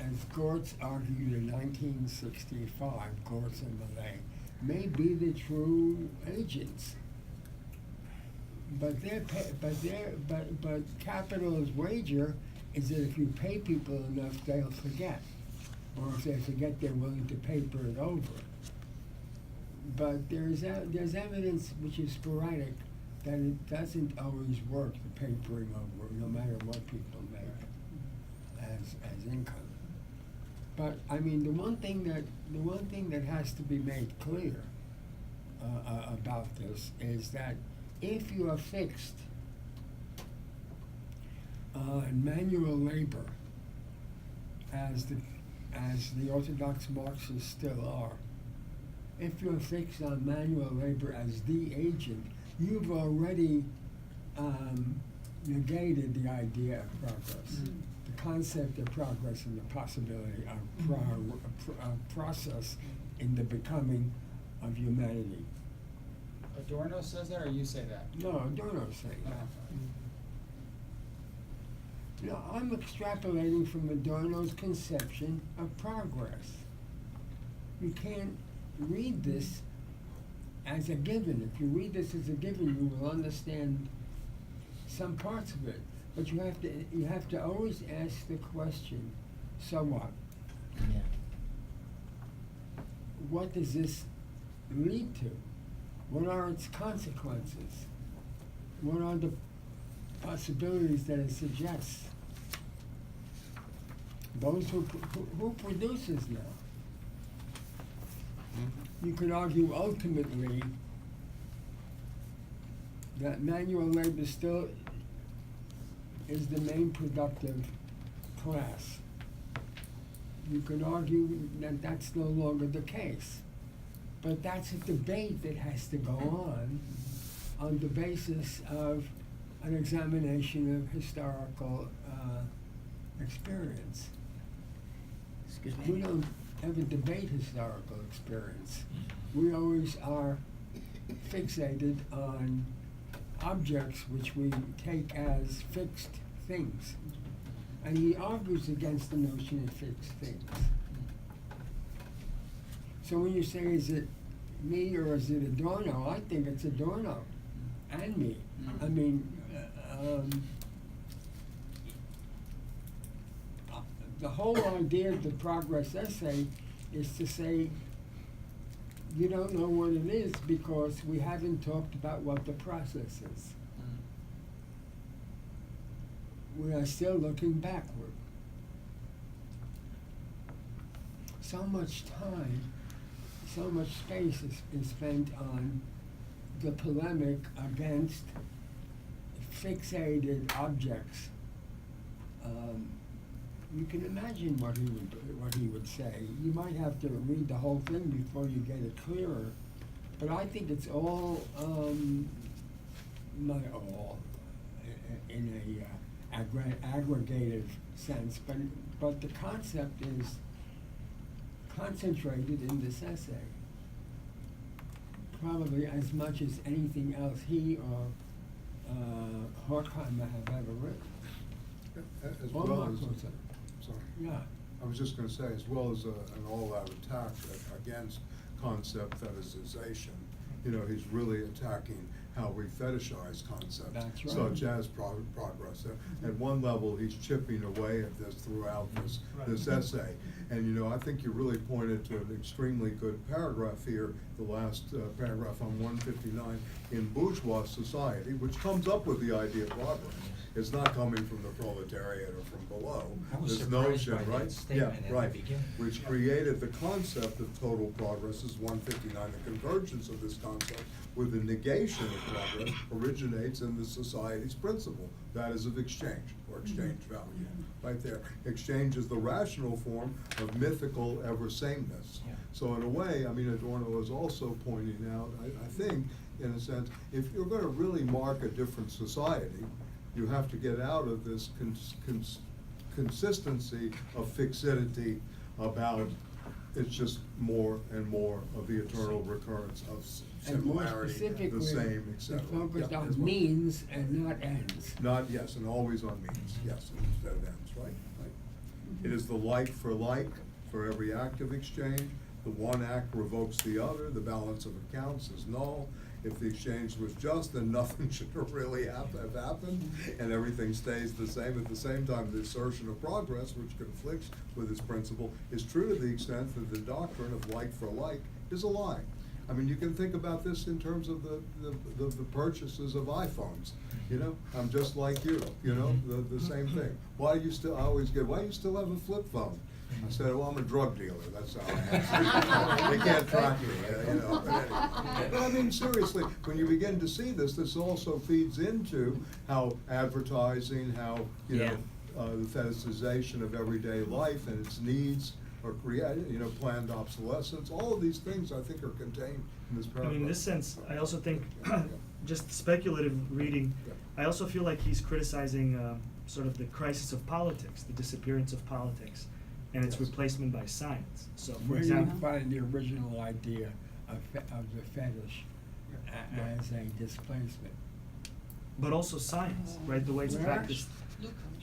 as Gortz argued in 1965, Gortz and Millay, may be the true agents. But capital's wager is that if you pay people enough, they'll forget. Or if they forget, they're willing to paper it over. But there's evidence which is sporadic that it doesn't always work, the papering over, no matter what people make as income. But I mean, the one thing that has to be made clear about this is that if you are fixed on manual labor, as the orthodox Marxists still are, if you're fixed on manual labor as the agent, you've already negated the idea of progress, the concept of progress and the possibility of process in the becoming of humanity. Adorno says that, or you say that? No, Adorno's saying that. No, I'm extrapolating from Adorno's conception of progress. You can't read this as a given. If you read this as a given, you will understand some parts of it. But you have to always ask the question, so what? Yeah. What does this lead to? What are its consequences? What are the possibilities that it suggests? Those who produces now? You could argue ultimately that manual labor still is the main productive class. You could argue that that's no longer the case. But that's a debate that has to go on the basis of an examination of historical experience. Excuse me? We don't ever debate historical experience. We always are fixated on objects which we take as fixed things. And he argues against the notion of fixed things. So when you say, is it me or is it Adorno, I think it's Adorno and me. I mean, the whole idea of the progress essay is to say you don't know what it is because we haven't talked about what the process is. We are still looking backward. So much time, so much space is spent on the polemic against fixated objects. You can imagine what he would say. You might have to read the whole thing before you get it clearer. But I think it's all, not all, in a aggregative sense, but the concept is concentrated in this essay. Probably as much as anything else he or Horkheimer have ever written. As Or well Marx as, also. sorry. Yeah. I was just gonna say, as well as an all-out attack against concept fetishization, you know, he's really attacking how we fetishize concepts. That's right. Such as progress. At one level, he's chipping away at this throughout this essay. And, you know, I think you really pointed to an extremely good paragraph here, the last paragraph on 159, in bourgeois society, which comes up with the idea of progress. It's not coming from the proletariat or from below. I was This surprised notion, by that right? statement Yeah, at the right. beginning. Which created the concept of total progress is 159. The convergence of this concept with the negation of progress originates in the society's principle. That is of exchange, or exchange value, right there. Exchange is the rational form of mythical ever-sameness. Yeah. So in a way, I mean, Adorno is also pointing out, I think, in a sense, if you're gonna really mark a different society, you have to get out of this consistency of fixity about it's just more and more of the eternal recurrence of And more similarity, specifically, the same, etc. it's focused Yeah, on as well. means and not ends. Not, yes, and always on means, yes, instead of ends, right, right. It is the like for every act of exchange. The one act revokes the other. The balance of accounts is null. If the exchange was just, then nothing should really have happened, and everything stays the same. At the same time, the assertion of progress, which conflicts with this principle, is true to the extent that the doctrine of like for like is a lie. I mean, you can think about this in terms of the purchases of iPhones. You know, I'm just like you. You know, the same thing. Why do you still? I always get. Why do you still have a flip phone? I said, well, I'm a drug dealer, that's how I am. They can't track me, you know. But I mean, seriously, when you begin to see this also feeds into how advertising, how, you know, the fetishization of everyday life and its needs are created, you know, planned obsolescence. All of these things, I think, are contained in this I paragraph. mean, in this sense, I also think, just speculative reading, I also feel like he's criticizing sort of the crisis of politics, the disappearance of politics, and its replacement by science. So, for Where do you example, find the original idea of the fetish as a displacement? but also science, right? The way it's Where? practiced.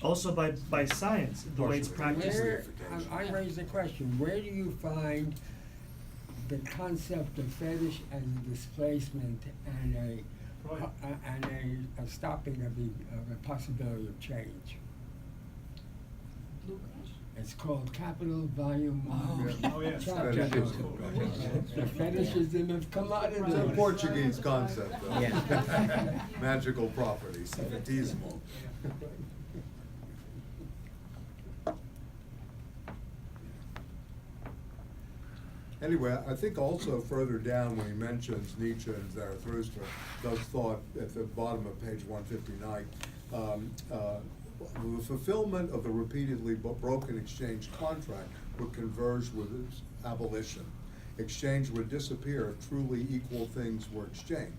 Also by science, the way it's practiced. Where, I raise the question, where do you find the concept of fetish as a displacement and a stopping of a possibility of change? It's called Capital Volume 1. Oh, yes. Chapter. Fetishism. The fetishism of commodities. It's a Portuguese concept, though. Yeah. Magical properties, fetismo. Anyway, I think also further down when he mentions Nietzsche and Zarathustra, thus thought at the bottom of page 159, the fulfillment of the repeatedly broken exchange contract would converge with its abolition. Exchange would disappear if truly equal things were exchanged.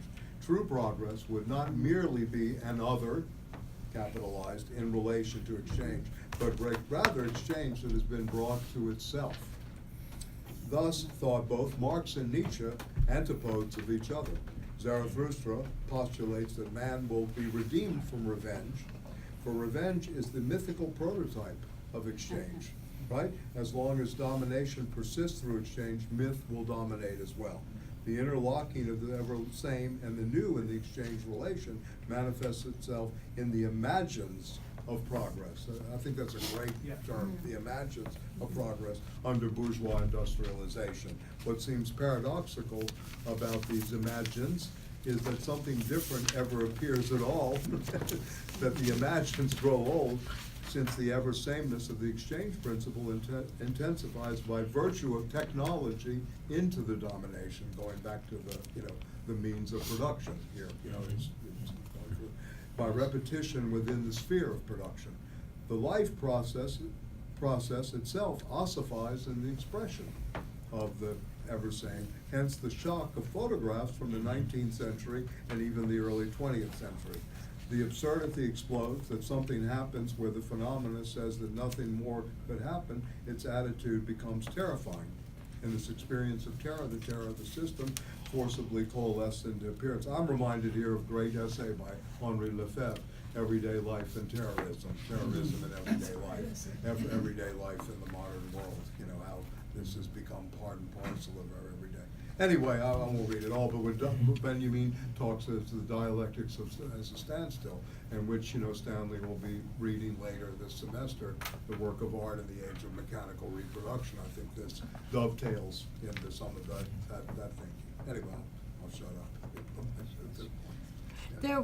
True progress would not merely be an other, capitalized, in relation to exchange, but rather exchange that has been brought to itself. Thus thought both Marx and Nietzsche antipodes of each other. Zarathustra postulates that man will be redeemed from revenge, for revenge is the mythical prototype of exchange, right? As long as domination persists through exchange, myth will dominate as well. The interlocking of the ever same and the new in the exchange relation manifests itself in the imagines of progress. I think that's a great term, the imagines of progress under bourgeois industrialization. What seems paradoxical about these imagines is that something different ever appears at all, that the imagines grow old, since the ever-sameness of the exchange principle intensifies by virtue of technology into the domination, going back to the, you know, the means of production here, you know, it's going through, by repetition within the sphere of production. The life process itself ossifies in the expression of the ever-same, hence the shock of photographs from the 19th century and even the early 20th century. The absurdity explodes that something happens where the phenomena says that nothing more could happen, its attitude becomes terrifying. In this experience of terror, the terror of the system forcibly coalesced into appearance. I'm reminded here of a great essay by Henri Lefebvre, Everyday Life and Terrorism, Terrorism and Everyday Life, Everyday Life in the Modern World, you know, how this has become part and parcel of our everyday. Anyway, I won't read it all, but when Benjamin talks as the dialectics as a standstill, in which, you know, Stanley will be reading later this semester, the work of art in the Age of Mechanical Reproduction. I think this dovetails into some of that thinking. Anyway, I'll shut up. There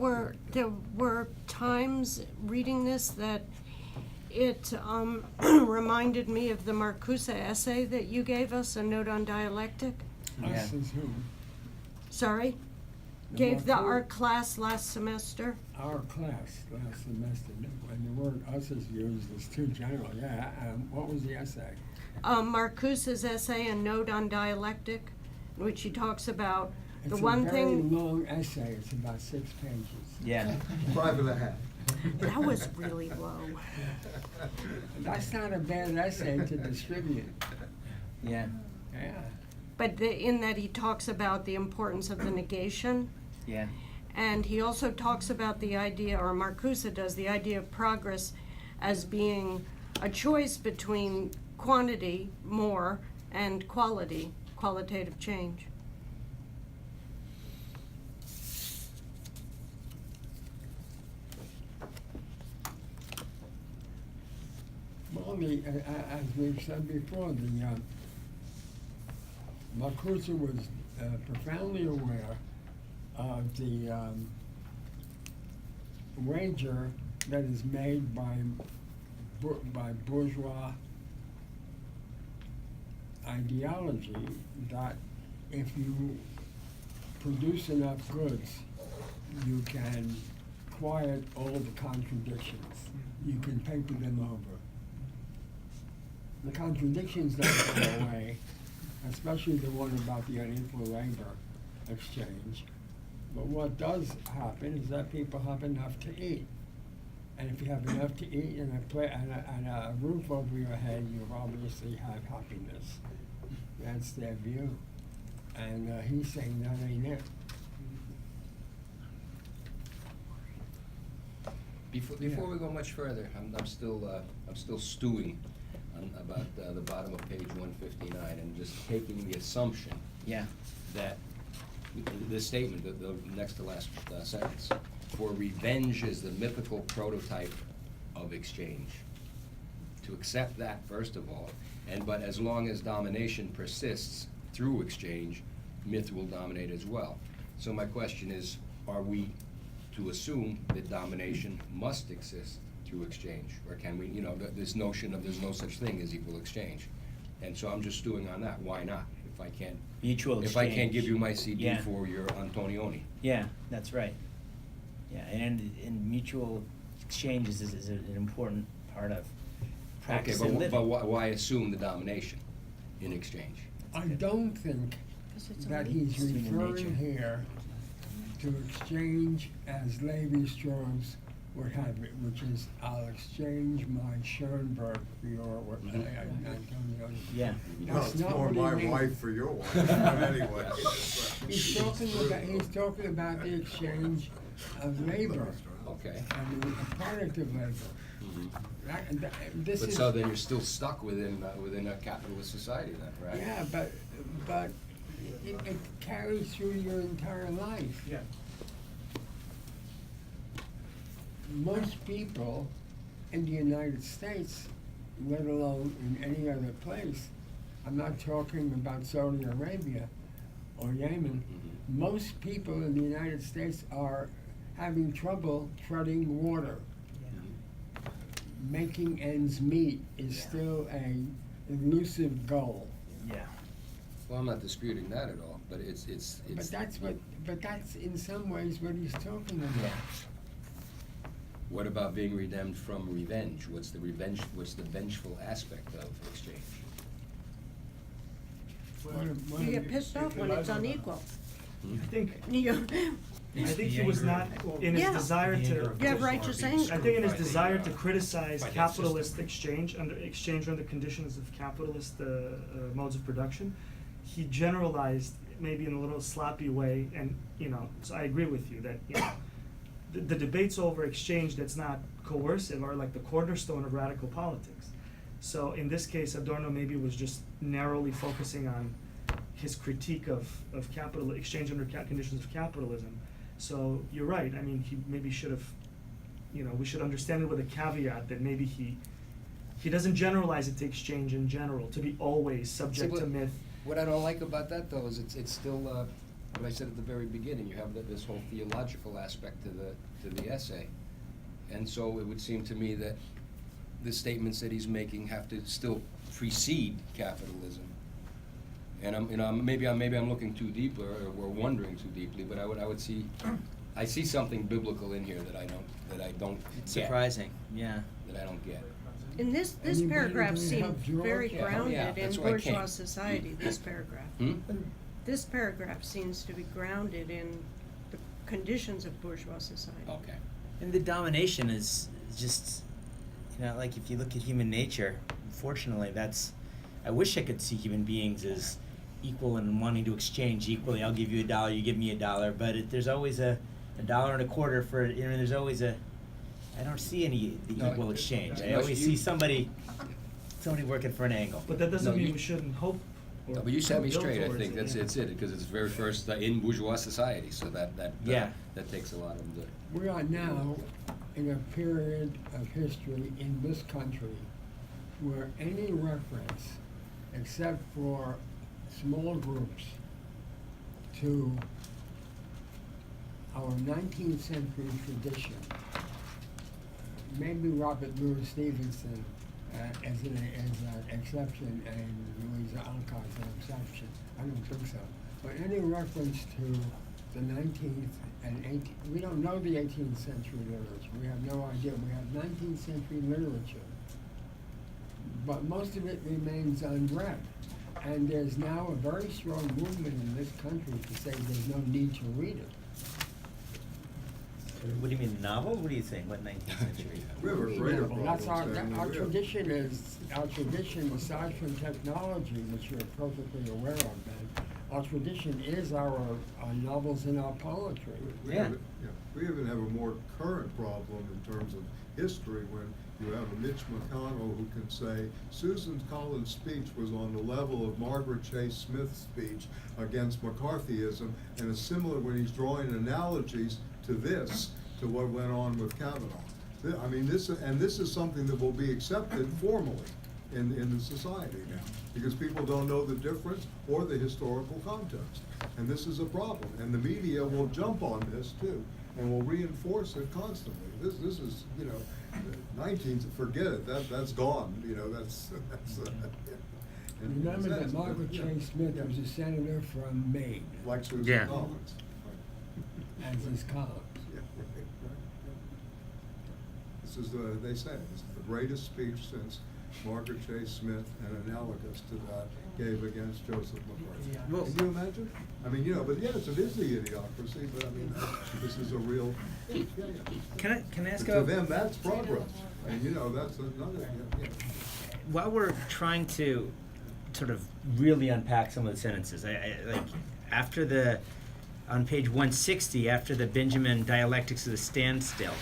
were times reading this that it reminded me of the Marcuse essay that you gave us, A Note on Dialectic. Us is who? Sorry? The Gave the Marcuse? art class last semester. Our class last semester, and the word us is used as too general, yeah. What was the essay? Marcuse's essay, A Note on Dialectic, in which he talks about the It's one a very thing. long essay, it's about 6 pages. Yeah. 5.5. That was really low. That's not a bad essay to distribute. Yeah. Yeah. But in that he talks about the importance of the negation. Yeah. And he also talks about the idea, or Marcuse does, the idea of progress as being a choice between quantity, more, and quality, qualitative change. Well, as we've said before, Marcuse was profoundly aware of the wager that is made by bourgeois ideology that if you produce enough goods, you can quiet all the contradictions. You can paper them over. The contradictions don't go away, especially the one about the unequal labor exchange. But what does happen is that people have enough to eat. And if you have enough to eat and a roof over your head, you obviously have happiness. That's their view. And he's saying that ain't it. Before we go much further, I'm still stewing about the bottom of page 159 and just taking the assumption Yeah. that this statement, the next to last sentence, for revenge is the mythical prototype of exchange. To accept that first of all, but as long as domination persists through exchange, myth will dominate as well. So my question is, are we to assume that domination must exist through exchange? Or can we, this notion of there's no such thing as equal exchange? And so I'm just stewing on that. Why not? If I can't Mutual if I can't exchange. give you my CD Yeah. for your Antonioni. Yeah, that's right. Yeah, and mutual exchanges is an important part of Okay, practice and living. but why assume the domination in exchange? I don't think 'Cause it's that a- he's It's human referring nature. here to exchange as Levi-Strauss would have it, which is, I'll exchange my Schoenberg for your, Antonio. Yeah. No, That's it's not more what he my means. wife for your wife, but anyway. He's talking about the exchange of labor, Okay. a product of labor. This But is. so then you're still stuck within a capitalist society then, right? Yeah, but it carries through your entire life. Yeah. Most people in the United States, let alone in any other place, I'm not talking about Saudi Arabia or Yemen, Mhm. most people in the United States are having trouble treading water. Making ends meet is Yeah. still a elusive goal. Yeah. Well, I'm not disputing that at all, but it's. But that's in some ways what he's talking about. Yeah. What about being redeemed from revenge? What's the vengeful aspect of exchange? You get pissed off when it's unequal. Hmm? I think You I think he was not in his Yeah. desire The anger to. of You have those who are righteous being anger. screwed I think in his by the, desire to criticize by that capitalist system. exchange under conditions of capitalist modes of production, he generalized maybe in a little sloppy way, and so I agree with you that the debates over exchange that's not coercive are like the cornerstone of radical politics. So in this case, Adorno maybe was just narrowly focusing on his critique of capital exchange under conditions of capitalism. So you're right. I mean, he maybe should have, we should understand it with a caveat that maybe he doesn't generalize it to exchange in general, to be always subject to myth. What I don't like about that though is it's still what I said at the very beginning. You have this whole theological aspect to the essay, and so it would seem to me that the statements that he's making have to still precede capitalism. And maybe I'm looking too deep or we're wondering too deeply, but I see something biblical in here that I don't It's get, surprising. Yeah. that I don't get. And this Anybody paragraph bring seemed up George? very Yeah, grounded in that's why I bourgeois came. society, this paragraph. Hmm? This paragraph seems to be grounded in the conditions of bourgeois society. Okay. And the domination is just, like if you look at human nature, unfortunately, I wish I could see human beings as equal and wanting to exchange equally. I'll give you $1, you give me $1, but there's always a $1.25 for, there's always a I don't see any No, equal exchange. I no, always you- see somebody working for an angle. But that doesn't No, mean you- we shouldn't hope or No, but you set me build straight, I towards think, it, that's, yeah. it's it, because it's the very first, in bourgeois society, so that Yeah. that takes a lot of the. We are now in a period of history in this country where any reference, except for small groups, to our 19th century tradition, maybe Robert Louis Stevenson as an exception and Louisa Alcott as an exception, I don't think so. But any reference to the 19th and 18th, we don't know the 18th century literature, we have no idea, we have 19th century literature. But most of it remains unread. And there's now a very strong movement in this country to say there's no need to read it. What do you mean, novel? What are you saying? What 19th century? We have a greater Well, problem. that's our Stanley. tradition, aside from technology, which you're perfectly aware of, Ben, our tradition is our novels and our poetry. Yeah. We even have a more current problem in terms of history when you have a Mitch McConnell who can say Susan Collins' speech was on the level of Margaret Chase Smith's speech against McCarthyism, and it's similar when he's drawing analogies to this, to what went on with Kavanaugh. I mean, this is something that will be accepted formally in the society now, because people don't know the difference or the historical context. And this is a problem, and the media will jump on this too, and will reinforce it constantly. This is, 19th, forget it, that's gone, that's. And Remember that that's- Margaret yeah, Chase Smith yeah. was a senator from Maine, Like Susan Yeah. Collins. as his columns. Yeah, right. This is they say, this is the greatest speech since Margaret Chase Smith, and analogous to that, gave against Joseph McCarthy. Well- Can you imagine? I mean, but yes, it is the idiocracy, but I mean, this is a real, yeah. Can I ask But to about, them, that's progress. And that's another, yeah. while we're trying to sort of really unpack some of the sentences, I like after on page 160, after the Benjamin dialectics of the standstill,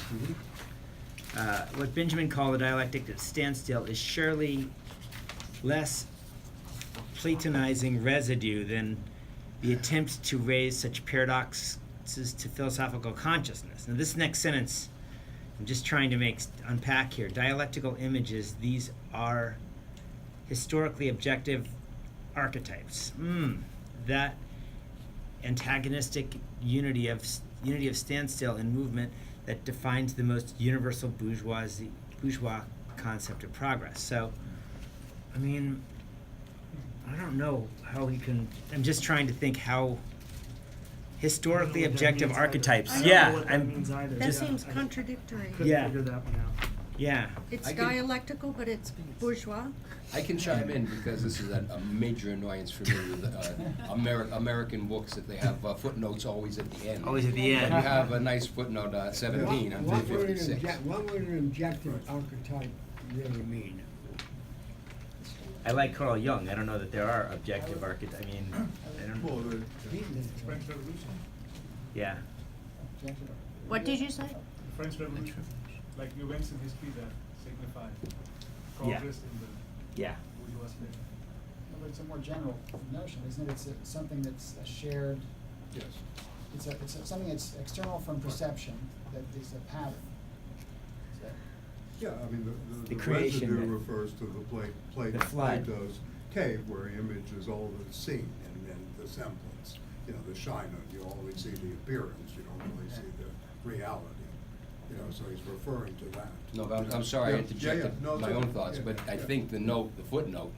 what Benjamin called the dialectic of standstill is surely less Platonizing residue than the attempt to raise such paradoxes to philosophical consciousness. Now, this next sentence, I'm just trying to unpack here. Dialectical images, these are historically objective archetypes. That antagonistic unity of standstill and movement that defines the most universal bourgeois concept of progress. So, I mean, I don't know how we can. I'm just trying to think how historically I don't know what that objective means either. archetypes. I don't Yeah, know what that I'm means either. That Yeah, seems I contradictory. couldn't Yeah. figure that one out. yeah. It's I can- dialectical, but it's bourgeois. I can chime in because this is a major annoyance for me with American books, that they have footnotes always at the end. Always at the end. And you have a nice footnote 17 on What would 356. what would an objective archetype really mean? I like Carl Jung. I don't know that there are objective archetypes. I mean, I don't. Well, French Revolution. Yeah. What did you say? The French Revolution, like events in history that signify Yeah. progress in the Yeah. bourgeois state. But it's a more general notion, isn't it? It's something that's a shared, yes. it's something that's external from perception, that is a pattern. Is that- Yeah, I mean, The the creation residue myth. refers to The flood. Plato's cave, where image is all that's seen, and the semblance, the shine, you only see the appearance, you don't really see the reality. So he's referring to that. No, but I'm sorry I Yeah, interjected yeah, no, it's my okay. own thoughts, Yeah, but I yeah. think the footnote,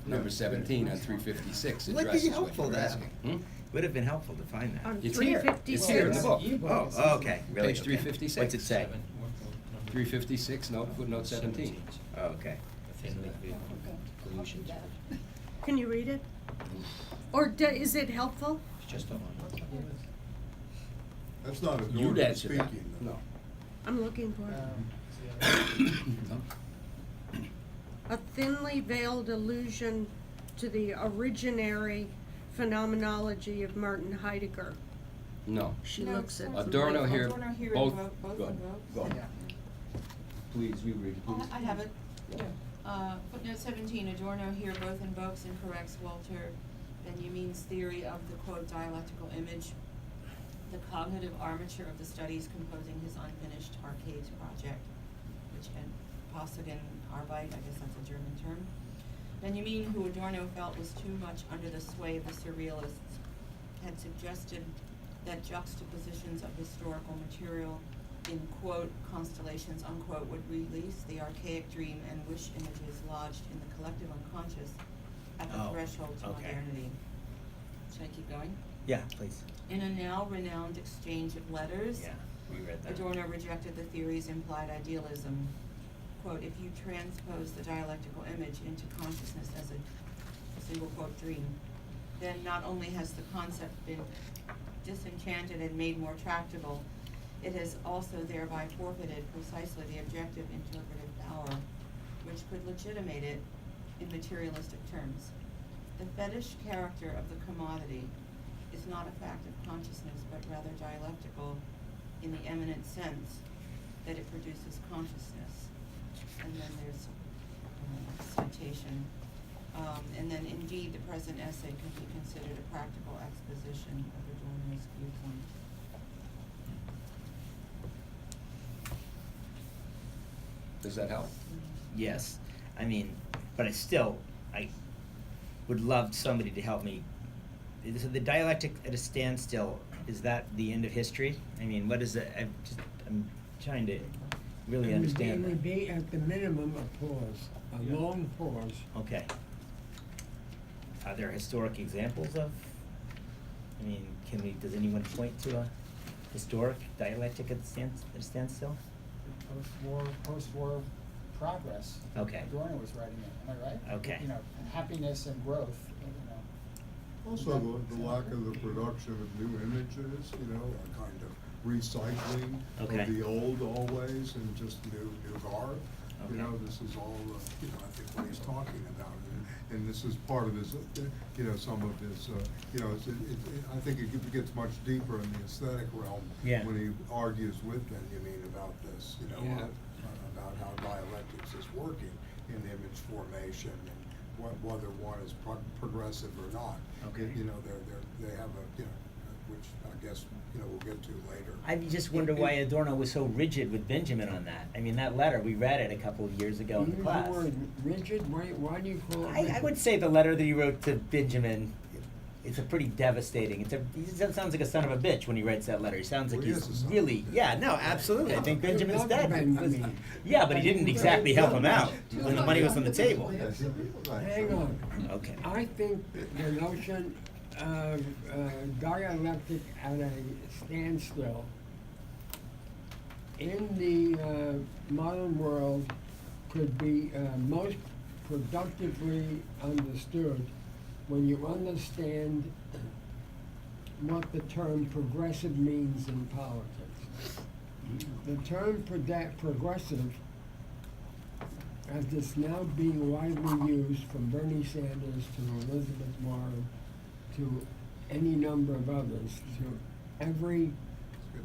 number Yeah. 17 on 356 Would be addresses what helpful you're to have. asking. Hmm? Would have been helpful to find that. On It's here. It's here in the 356. book. Oh, okay. Really? Page Okay. 356. What's it say? 356, footnote 17. Oh, okay. Can you read it? Or is it helpful? That's not You'd Adorno answer that. speaking, though. No. I'm looking for it. A thinly veiled allusion to the originary phenomenology of Martin Heidegger. No. She No, looks at. Adorno here, Adorno here and both, both go, invokes. go. Yeah. please, reread, please. I have it. Yeah. Footnote 17, Adorno here both invokes and corrects Walter Benjamin's theory of the, quote, dialectical image, the cognitive armature of the studies composing his unfinished Arcades project, which had Passigen Arbeit, I guess that's a German term. Benjamin, who Adorno felt was too much under the sway of the surrealists, had suggested that juxtapositions of historical material in, quote, constellations, unquote, would release the archaic dream and wish images lodged in the collective unconscious at the threshold to okay. modernity. Should I keep going? Yeah, please. In a now renowned exchange of letters, Yeah, we read that. Adorno rejected the theory's implied idealism. Quote, if you transpose the dialectical image into consciousness as a single quote dream, then not only has the concept been disenchanted and made more tractable, it has also thereby forfeited precisely the objective interpretive power which could legitimate it in materialistic terms. The fetish character of the commodity is not a fact of consciousness, but rather dialectical in the eminent sense that it produces consciousness. And then there's a citation. And then indeed, the present essay can be considered a practical exposition of Adorno's viewpoint. Does that help? Yes, I mean, but I would love somebody to help me. So the dialectic at a standstill, is that the end of history? I mean, what is it? I'm trying to really understand It would that. be at the minimum a pause, a long pause. Okay. Are there historic examples of, I mean, does anyone point to a historic dialectic at a standstill? Post-war progress. Okay. Adorno was writing it, am I right? Okay. You know, happiness and growth, you know. Also, the lack of the production of new images, you know, a kind of recycling Okay. of the old always and just new garb. You Okay. know, this is all, you know, I think what he's talking about. And this is part of his, you know, some of his, you know, I think it gets much deeper in the aesthetic realm Yeah. when he argues with Benjamin about this, you know, Yeah. about how dialectics is working in image formation and whether one is progressive or not. Okay. You know, they have a, you know, which I guess, you know, we'll get to later. I just wonder why Adorno was so rigid with Benjamin on that. I mean, that letter, we read it a couple of years ago in the Use class. the word rigid, why do you call it I rigid? would say the letter that he wrote to Benjamin, it's a pretty devastating. He sounds like a son of a bitch when he writes that letter. He sounds like Well, he he's is a son of a really, bitch. yeah, no, absolutely. I think I Benjamin's love dead. Benjamin. Yeah, but he didn't exactly help him out when the money was on the table. Hang on. Okay. I think the notion of dialectic at a standstill in the modern world could be most productively understood when you understand what the term progressive means in politics. The term progressive, as it's now being widely used from Bernie Sanders to Elizabeth Warren to any number of others, to every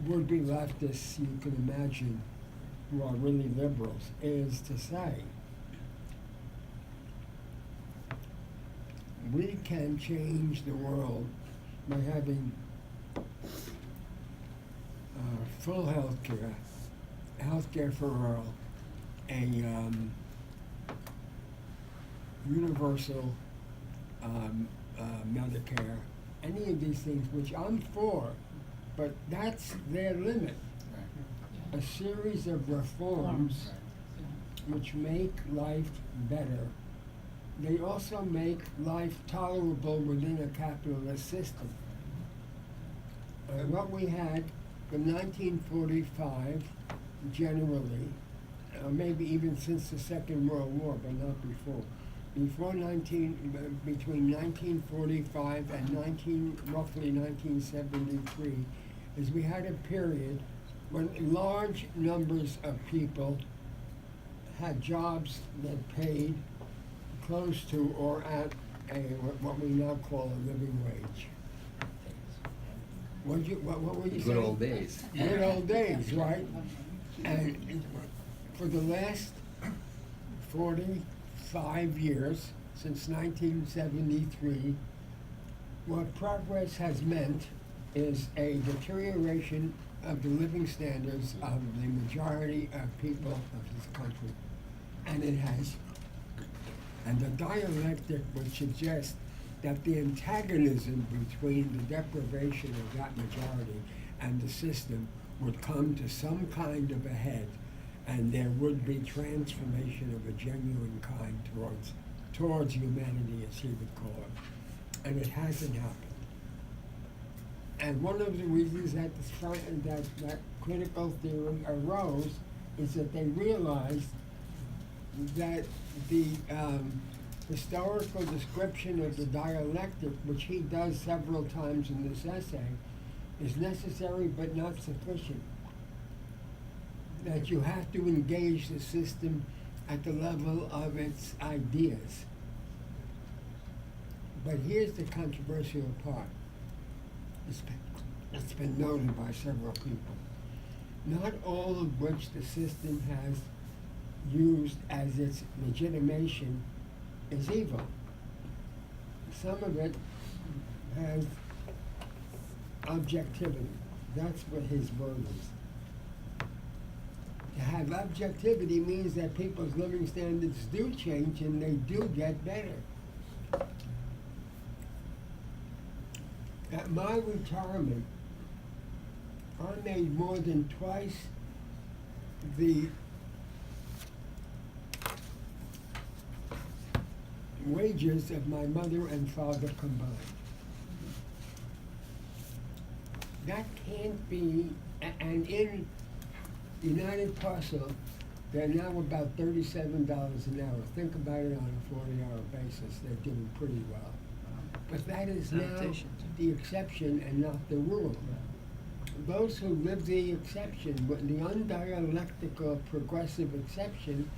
would-be leftist you can imagine who are really liberals, is to say we can change the world by having full healthcare for all, a universal Medicare, any of these things, which I'm for, but that's their limit. A series of reforms which make life better. They also make life tolerable within a capitalist system. What we had from 1945, generally, maybe even since the Second World War, but not before. Between 1945 and roughly 1973, is we had a period when large numbers of people had jobs that paid close to or at what we now call a living wage. What were you saying? Good old days. Good old days, right? And for the last 45 years, since 1973, what progress has meant is a deterioration of the living standards of the majority of people of this country. And it has. And the dialectic would suggest that the antagonism between the deprivation of that majority and the system would come to some kind of a head, and there would be transformation of a genuine kind towards humanity, as he would call it. And it hasn't happened. And one of the reasons that that critical theory arose is that they realized that the historical description of the dialectic, which he does several times in this essay, is necessary but not sufficient. That you have to engage the system at the level of its ideas. But here's the controversial part. It's been noted by several people. Not all of which the system has used as its legitimation is evil. Some of it has objectivity. That's what his word is. To have objectivity means that people's living standards do change and they do get better. At my retirement, I made more than twice the wages of my mother and father combined. That can't be, and in United Parcel, they're now about $37 an hour. Think about it on a 40-hour basis, they're doing pretty well. But that is now the exception and not the rule. Those who live the exception, the undialectical progressive exception,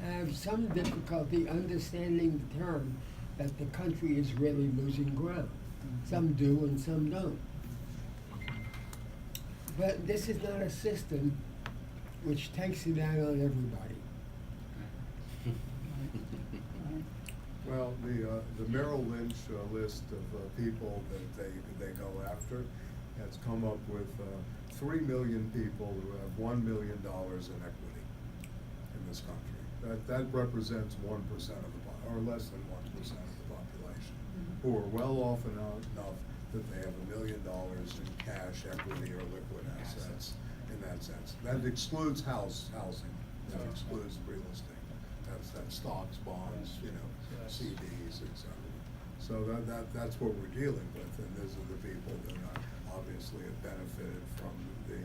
have some difficulty understanding the term that the country is really losing ground. Some do and some don't. But this is not a system which takes it out on everybody. Well, the Merrill Lynch list of people that they go after has come up with 3 million people who have $1 million in equity in this country. That represents 1% of the or less than 1% of the population, who are well off enough that they have $1 million in cash, equity, or liquid assets. In that sense, that excludes housing. That excludes real estate. That's stocks, bonds, CDs, etc. So that's what we're dealing with, and these are the people that obviously have benefited from the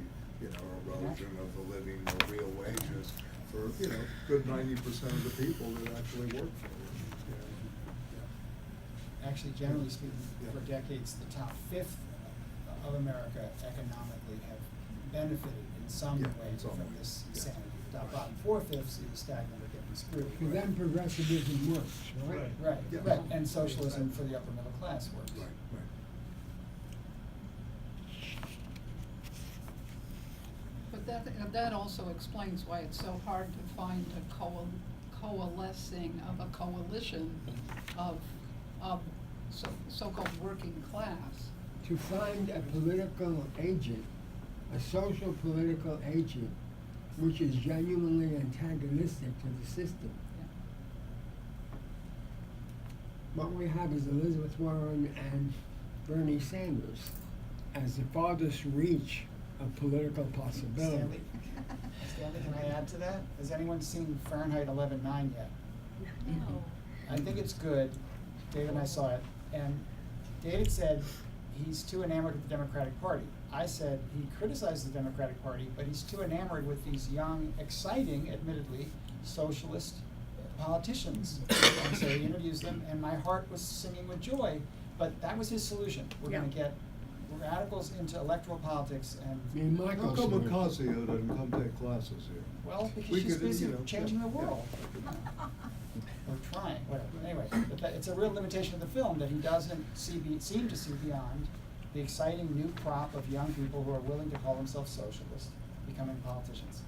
erosion of the living or real wages for good 90% of the people that actually work for them. Actually, generally speaking, for decades, the top fifth of America economically have benefited in some way from this insanity. The top bottom 4/5 is stagnant or getting screwed. For them, progressivism works, right? Right, Yeah. right, and socialism for the upper middle class works. Right. But that also explains why it's so hard to find a coalescing of a coalition of so-called working class. To find a political agent, a social political agent, which is genuinely antagonistic to the system. What we have is Elizabeth Warren and Bernie Sanders as the farthest reach of political possibility. Stanley, can I add to that? Has anyone seen Fahrenheit 11/9 yet? No. I think it's good. David and I saw it, and David said he's too enamored with the Democratic Party. I said he criticizes the Democratic Party, but he's too enamored with these young, exciting, admittedly, socialist politicians. And so he interviews them, and my heart was singing with joy. But that was his solution. We're going to get radicals into electoral politics and. How come Ocasio doesn't come take classes here? Well, because We she's could, busy you know, changing the world. Or trying, whatever. Anyway, but it's a real limitation of the film that he doesn't seem to see beyond the exciting new crop of young people who are willing to call themselves socialists becoming politicians.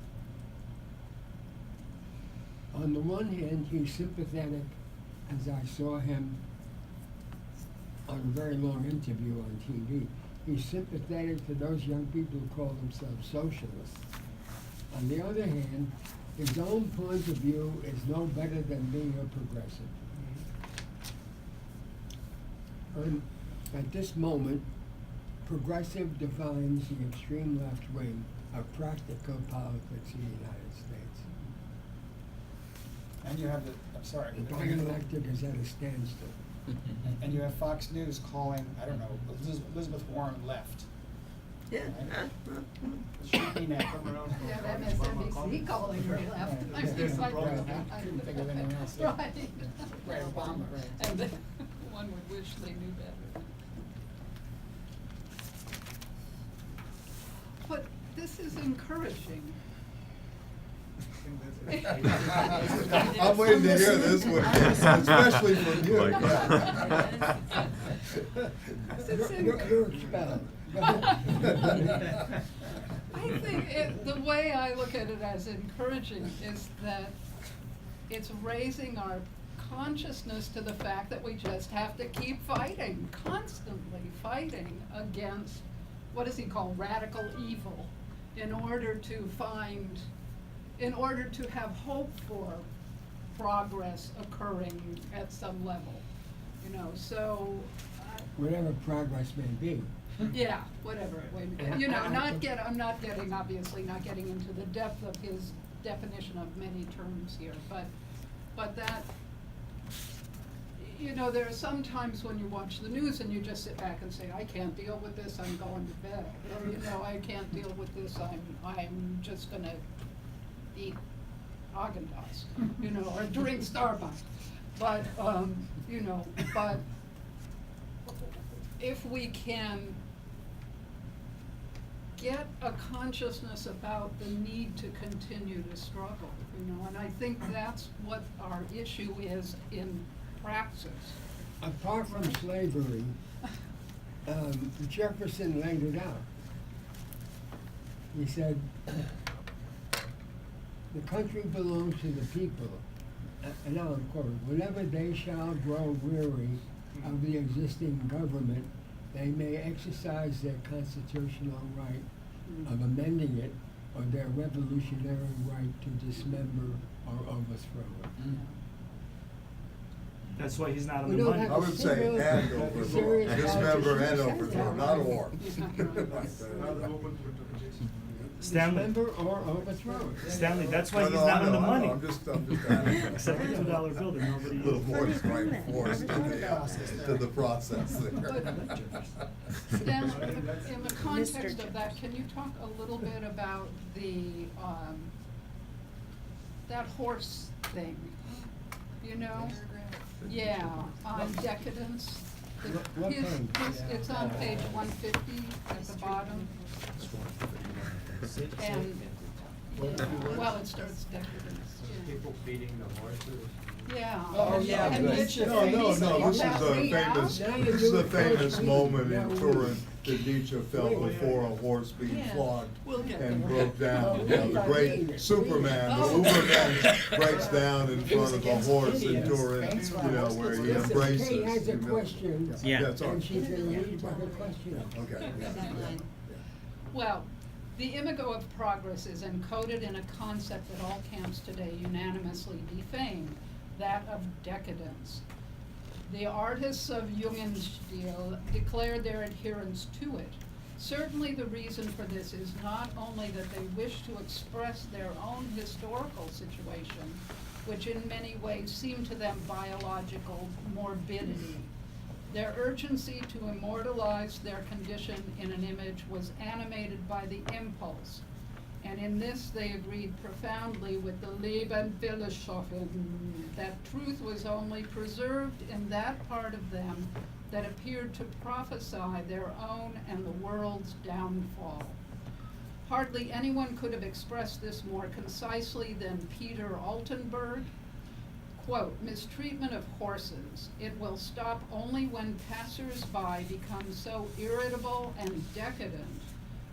On the one hand, he's sympathetic, as I saw him on a very long interview on TV. He's sympathetic to those young people who call themselves socialists. On the other hand, his own point of view is no better than being a progressive. At this moment, progressive defines the extreme left wing of practical politics in the United States. And you have the, I'm sorry. The dialectic is at a standstill. And you have Fox News calling, I don't know, Elizabeth Warren left. Yeah. Shooting at from her own. Yeah, that MSNBC calling her left. I Yeah. mean, like, Right, I couldn't think of anyone else. Yeah. Right. Right, Obama, right. And then one would wish they knew better. But this is encouraging. I'm waiting to hear this one, especially from you. Yeah. You're expelled. I think the way I look at it as encouraging is that it's raising our consciousness to the fact that we just have to keep fighting, constantly fighting against, what does he call, radical evil, in order to have hope for progress occurring at some level, you know, so. Whatever progress may be. Yeah, whatever, you know, I'm not getting into the depth of his definition of many terms here, but that, you know, there are some times when you watch the news and you just sit back and say, I can't deal with this, I'm going to bed, or, you know, I can't deal with this, I'm just gonna eat Haagen-Dazs, you know, or drink Starbucks, but, you know, but if we can get a consciousness about the need to continue to struggle, you know, and I think that's what our issue is in praxis. Apart from slavery, Jefferson laid it out. He said, the country belongs to the people, and now I'm quoting, whenever they shall grow weary of the existing government, they may exercise their constitutional right of amending it or their revolutionary right to dismember or overthrow it. That's why he's not on We the don't money. have I would say and overthrow, serious dismember and conscious overthrow, not or. Another open to interpretation. Stanley, Dismember or overthrow it. Stanley, that's why No, he's no, not I on the know, I know, money. I'm just adding. Except the $2 bill that A nobody little used. more right force to the process there. Stan, in the context of that, can you talk a little bit about that horse thing, you know? Yeah, on decadence. What page? It's on page 150 at the bottom. And, well, it starts decadence, yeah. People feeding the horses. Yeah. Oh, yeah, And but- it's just No, this basically is that this is a famous Yeah. moment Yeah. in Turin that Nietzsche felt before a horse being Yeah. flogged We'll get and there. broke down. Oh, You know, the yeah. great Superman, the Oh. Uberman breaks down in front of a horse in Turin, Thanks, you know, where he Listen, embraces. Kate has a humility. question. Yeah. Yeah, sorry. And she's gonna read what her question is. Okay, yeah. Well, the imago of progress is encoded in a concept that all camps today unanimously defame, that of decadence. The artists of Jugendstil declared their adherence to it. Certainly the reason for this is not only that they wish to express their own historical situation, which in many ways seemed to them biological morbidity. Their urgency to immortalize their condition in an image was animated by the impulse, and in this they agreed profoundly with the Lebensphilosophen that truth was only preserved in that part of them that appeared to prophesy their own and the world's downfall. Hardly anyone could have expressed this more concisely than Peter Altenburg. Quote, mistreatment of horses. It will stop only when passers-by become so irritable and decadent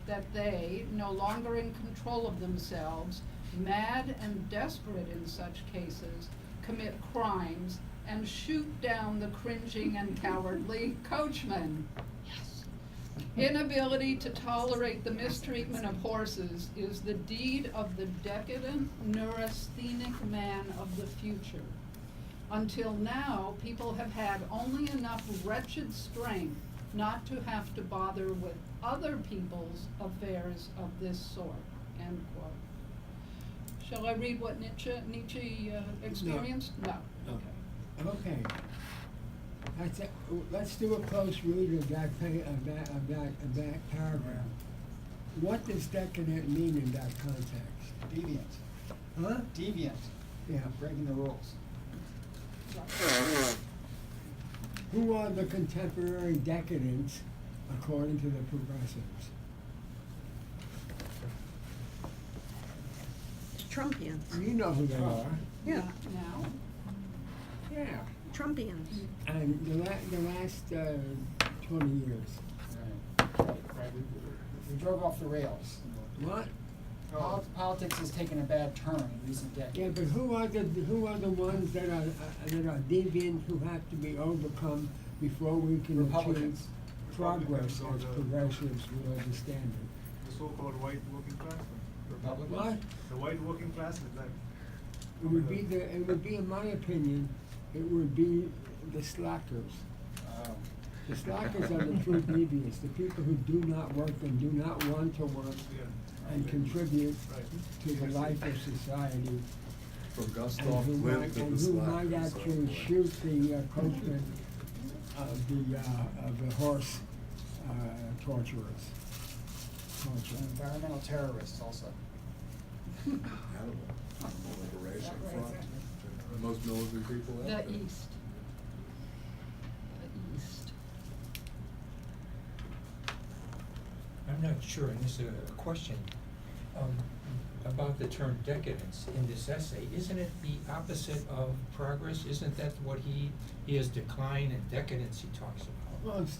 that they, no longer in control of themselves, mad and desperate in such cases, commit crimes and shoot down the cringing and cowardly coachman. Inability to tolerate the mistreatment of horses is the deed of the decadent, neurasthenic man of the future. Until now, people have had only enough wretched strength not to have to bother with other people's affairs of this sort, end quote. Shall I read what Nietzsche experienced? No. Okay. Okay. Let's do a close read of that paragraph. What does decadent mean in that context? Deviant. Huh? Deviant. Yeah. Breaking the rules. Who are the contemporary decadents according to the progressives? Trumpians. You know who they are. Yeah, Now, Yeah. Trumpians. And the last 20 years. Right. We drove off the rails. What? Politics has taken a bad turn in recent decades. Yeah, but who are the ones that are deviant, who have to be overcome before we can achieve Republicans. progress Republicans as or the- progressives would understand The so-called white working class. Republicans? it? What? The white working class is that. It would be, in my opinion, it would be the slackers. The slackers are the true deviants, the people who do not work and do not want to work Yeah. and contribute Right. to the life of society. From And Gustav who Klimt might, to and the who might slackers. actually shoot the coachman of the horse torturers. Environmental terrorists also. Animal Liberation Front, the most militant people out there. the East. The East. I'm not sure, and this is a question, about the term decadence in this essay. Isn't it the opposite of progress? Isn't that what he has decline and decadence he talks about? Well, it's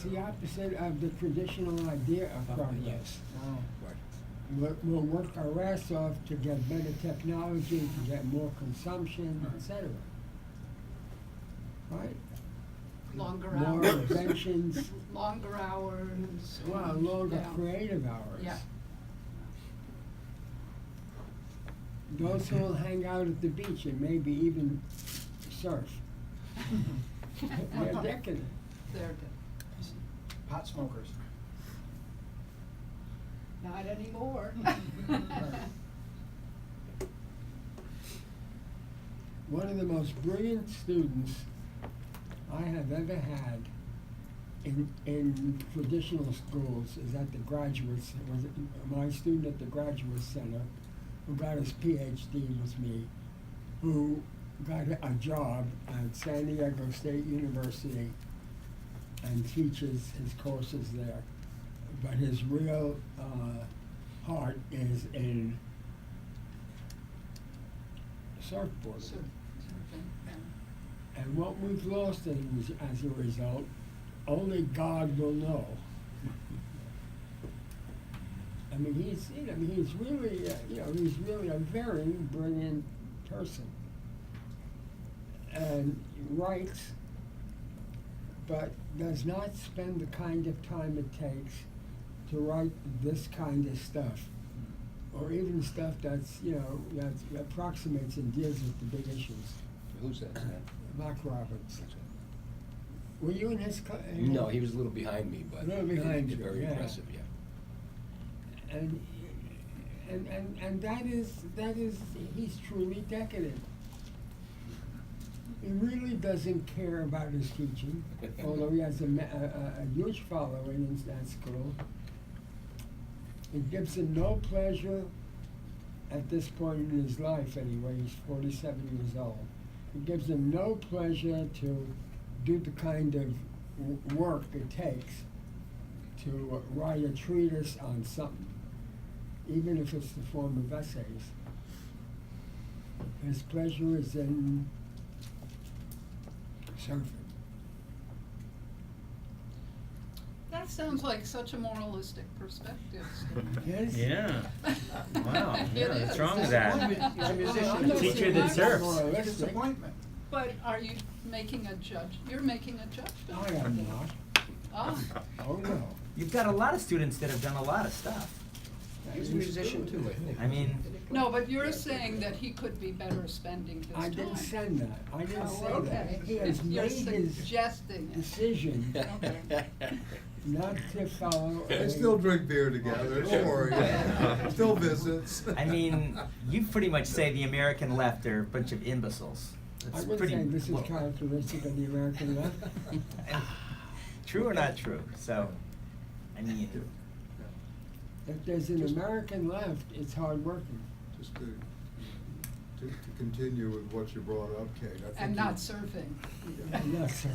the opposite of the traditional idea of progress. Yes. We'll work our ass off to get better technology, to get more consumption, etc. Right? Longer More hours. inventions, Longer hours. well, longer Yeah. creative hours. Yeah. Those who will hang out at the beach and maybe even surf. They're decadent. They're good. Pot smokers. Not anymore. One of the most brilliant students I have ever had in traditional schools is at the graduates, was my student at the Graduate Center, who got his PhD with me, who got a job at San Diego State University and teaches his courses there. But his real heart is in surfboarding. So- And what we've lost as a result, only God will know. I mean, he's really, he's really a very brilliant person. And writes, but does not spend the kind of time it takes to write this kind of stuff. Or even stuff that's, that approximates and deals with the big issues. Who's that, Stan? Mark Roberts. Were you in his No, he was a little behind me, but. A little behind you, Very yeah. impressive, yeah. And that is, he's truly decadent. He really doesn't care about his teaching, although he has a huge following in that school. It gives him no pleasure at this point in his life anyway, he's 47 years old. It gives him no pleasure to do the kind of work it takes to write a treatise on something, even if it's the form of essays. His pleasure is in surfing. That sounds like such a moralistic perspective. Yes? Yeah. Wow. It Yeah, what's is. wrong with that? He's a musician. I'm not Teacher saying that that's serves. moralistic. Disappointment. But are you making a judge? You're making a judgment. I am not. Ah, Oh, no. You've got a lot of students that have done a lot of stuff. He's a musician too, I think. I mean, no, but you're saying that he could be better spending his time. I didn't say that. I didn't Oh, say okay. that. He has You're made his suggesting it. decision Okay. not to follow. They a- still drink beer together, don't worry, still visits. I mean, you pretty much say the American left are a bunch of imbeciles. I It's would pretty say this is low. characteristic of the American left. True or not true? So, I mean, If there's an American left, it's hardworking. Just to continue with what you brought up, Kate, I think. And not surfing. Yes, sir.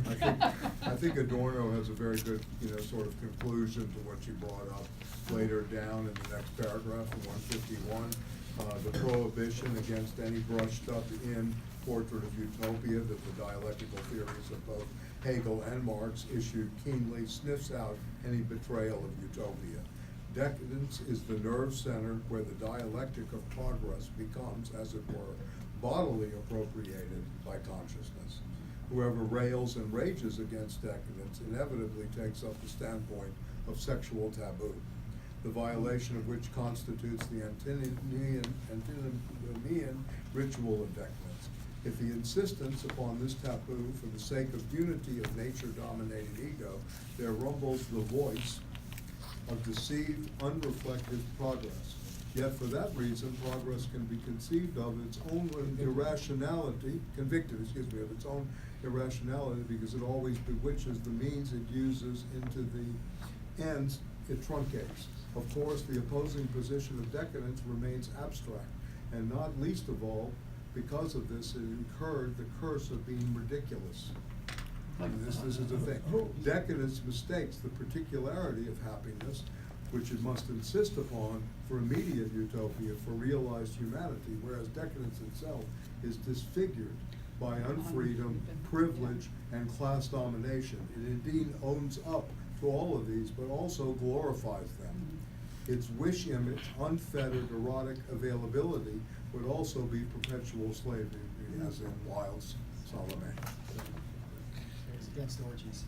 I think Adorno has a very good, sort of conclusion to what you brought up later down in the next paragraph in 151. The prohibition against any brushed up in portrait of utopia that the dialectical theories of both Hegel and Marx issued keenly sniffs out any betrayal of utopia. Decadence is the nerve center where the dialectic of progress becomes, as it were, bodily appropriated by consciousness. Whoever rails and rages against decadence inevitably takes up the standpoint of sexual taboo, the violation of which constitutes the antinomian ritual of decadence. If the insistence upon this taboo for the sake of unity of nature-dominated ego, there rumbles the voice of deceived, unreflective progress. Yet for that reason, progress can be conceived of its own irrationality, convicted, of its own irrationality, because it always bewitches the means it uses into the ends it truncates. Of course, the opposing position of decadence remains abstract, and not least of all, because of this, it incurred the curse of being ridiculous. And this is the thing. Decadence mistakes the particularity of happiness, which it must insist upon for immediate utopia, for realized humanity, whereas decadence itself is disfigured by unfreedom, privilege, and class domination. It indeed owns up to all of these, but also glorifies them. Its wish image, unfettered erotic availability, would also be perpetual slavery, as in Wilde's Salome. It's against orgies.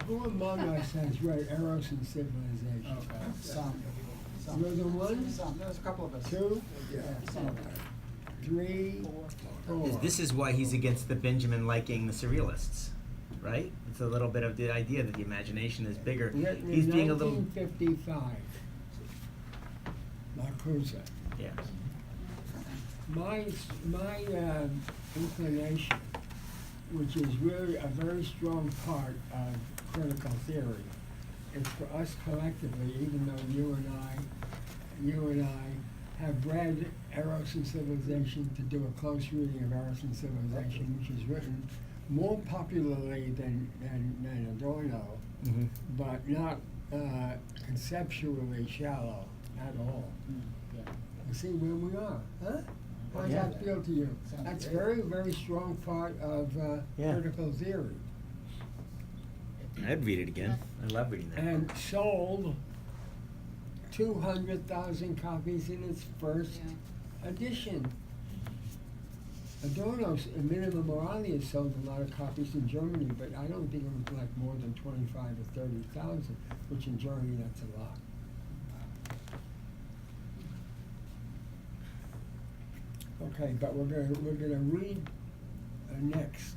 Who among us has read Eros and Civilization? Some. You're the one? Some, there's a couple of us. Two? Yeah, some of us. 3, 4. this is why he's against the Benjamin liking the surrealists, right? It's a little bit of the idea that the imagination is bigger. Written He's in being a little, 1955. Marcuse. yeah. My inclination, which is really a very strong part of critical theory, is for us collectively, even though you and I have read Eros and Civilization, to do a close reading of Eros and Civilization, which is written more popularly than Adorno, Mhm. but not conceptually shallow at all. Yeah. You see where we are, huh? How does Yeah. that feel to you? Sounds That's great. very, very strong part of Yeah. critical theory. I'd read it again. I love reading that. And sold 200,000 copies in its first edition. Adorno's Minima Moralia sold a lot of copies in Germany, but I don't think it was like more than 25 or 30,000, which in Germany that's a lot. Okay, but we're gonna read next.